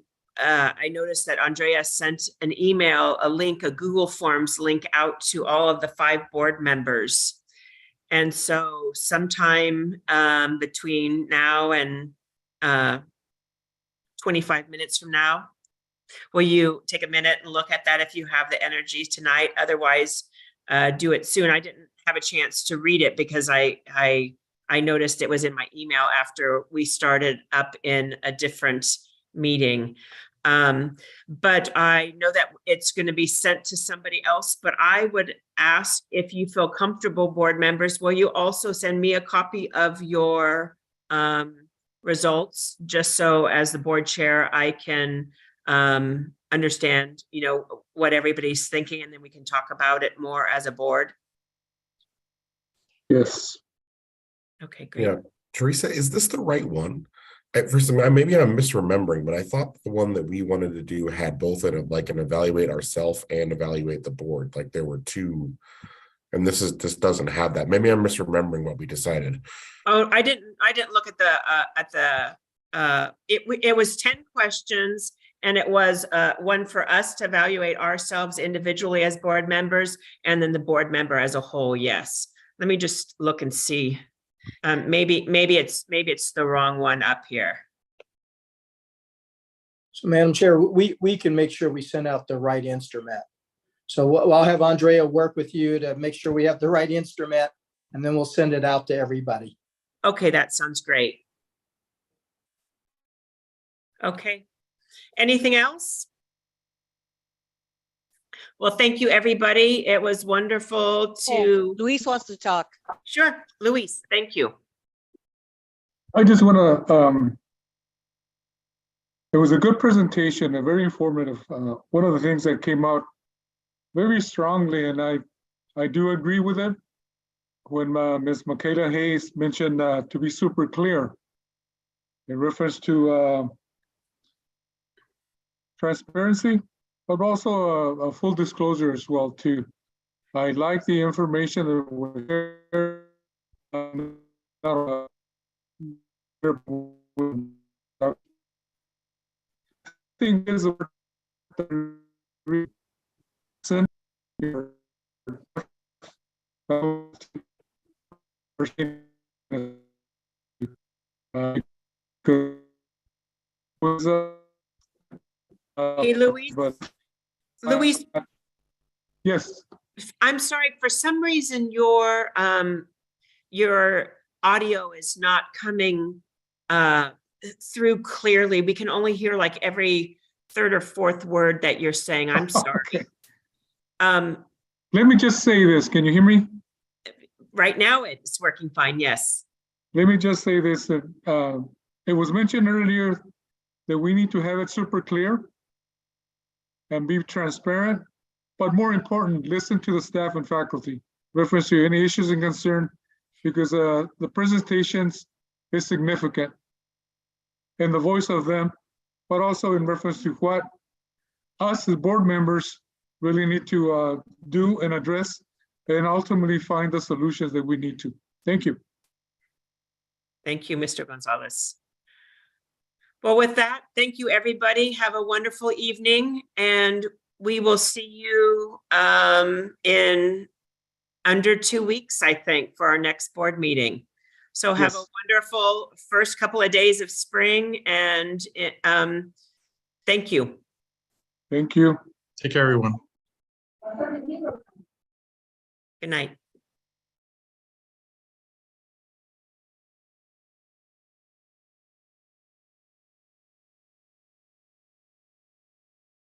Speaker 4: noticed that Andrea sent an email, a Google Forms link out to all of the 5 board members. And so sometime between now and 25 minutes from now, will you take a minute and look at that if you have the energy tonight? Otherwise, do it soon. I didn't have a chance to read it because I noticed it was in my email after we started up in a different meeting. But I know that it's going to be sent to somebody else, but I would ask, if you feel comfortable, board members, will you also send me a copy of your results, just so as the board chair, I can understand, what everybody's thinking, and then we can talk about it more as a board.
Speaker 7: Yes.
Speaker 4: Okay, great.
Speaker 6: Yeah, Teresa, is this the right one? First, maybe I'm misremembering, but I thought the one that we wanted to do had both an evaluate ourselves and evaluate the board. Like there were 2, and this doesn't have that. Maybe I'm misremembering what we decided.
Speaker 4: Oh, I didn't look at it was 10 questions, and it was one for us to evaluate ourselves individually as board members, and then the board member as a whole. Yes. Let me just look and see. Maybe it's the wrong one up here.
Speaker 11: So, Madam Chair, we can make sure we send out the right instrument. So I'll have Andrea work with you to make sure we have the right instrument, and then we'll send it out to everybody.
Speaker 4: Okay, that sounds great. Okay. Anything else? Well, thank you, everybody. It was wonderful to.
Speaker 1: Luis wants to talk.
Speaker 4: Sure, Luis, thank you.
Speaker 7: I just want to, it was a good presentation, a very informative. One of the things that came out very strongly, and I do agree with it, when Ms. Michaela Hayes mentioned to be super clear in reference to transparency, but also a full disclosure as well too. I like the information that was there. Thing is,
Speaker 4: Hey, Luis. Luis,
Speaker 7: yes.
Speaker 4: I'm sorry, for some reason your audio is not coming through clearly. We can only hear like every 3rd or 4th word that you're saying. I'm sorry.
Speaker 7: Let me just say this. Can you hear me?
Speaker 4: Right now it's working fine, yes.
Speaker 7: Let me just say this, that it was mentioned earlier that we need to have it super clear and be transparent. but more important, listen to the staff and faculty, reference to any issues and concern, because the presentations is significant in the voice of them, but also in reference to what us as board members really need to do and address, and ultimately find the solutions that we need to. Thank you.
Speaker 4: Thank you, Mr. Gonzalez. Well, with that, thank you, everybody. Have a wonderful evening, and we will see you in under 2 weeks, I think, for our next board meeting. So have a
Speaker 7: Yes.
Speaker 4: wonderful first couple of days of spring, and thank you.
Speaker 7: Thank you.
Speaker 9: Take care, everyone.
Speaker 4: Good night.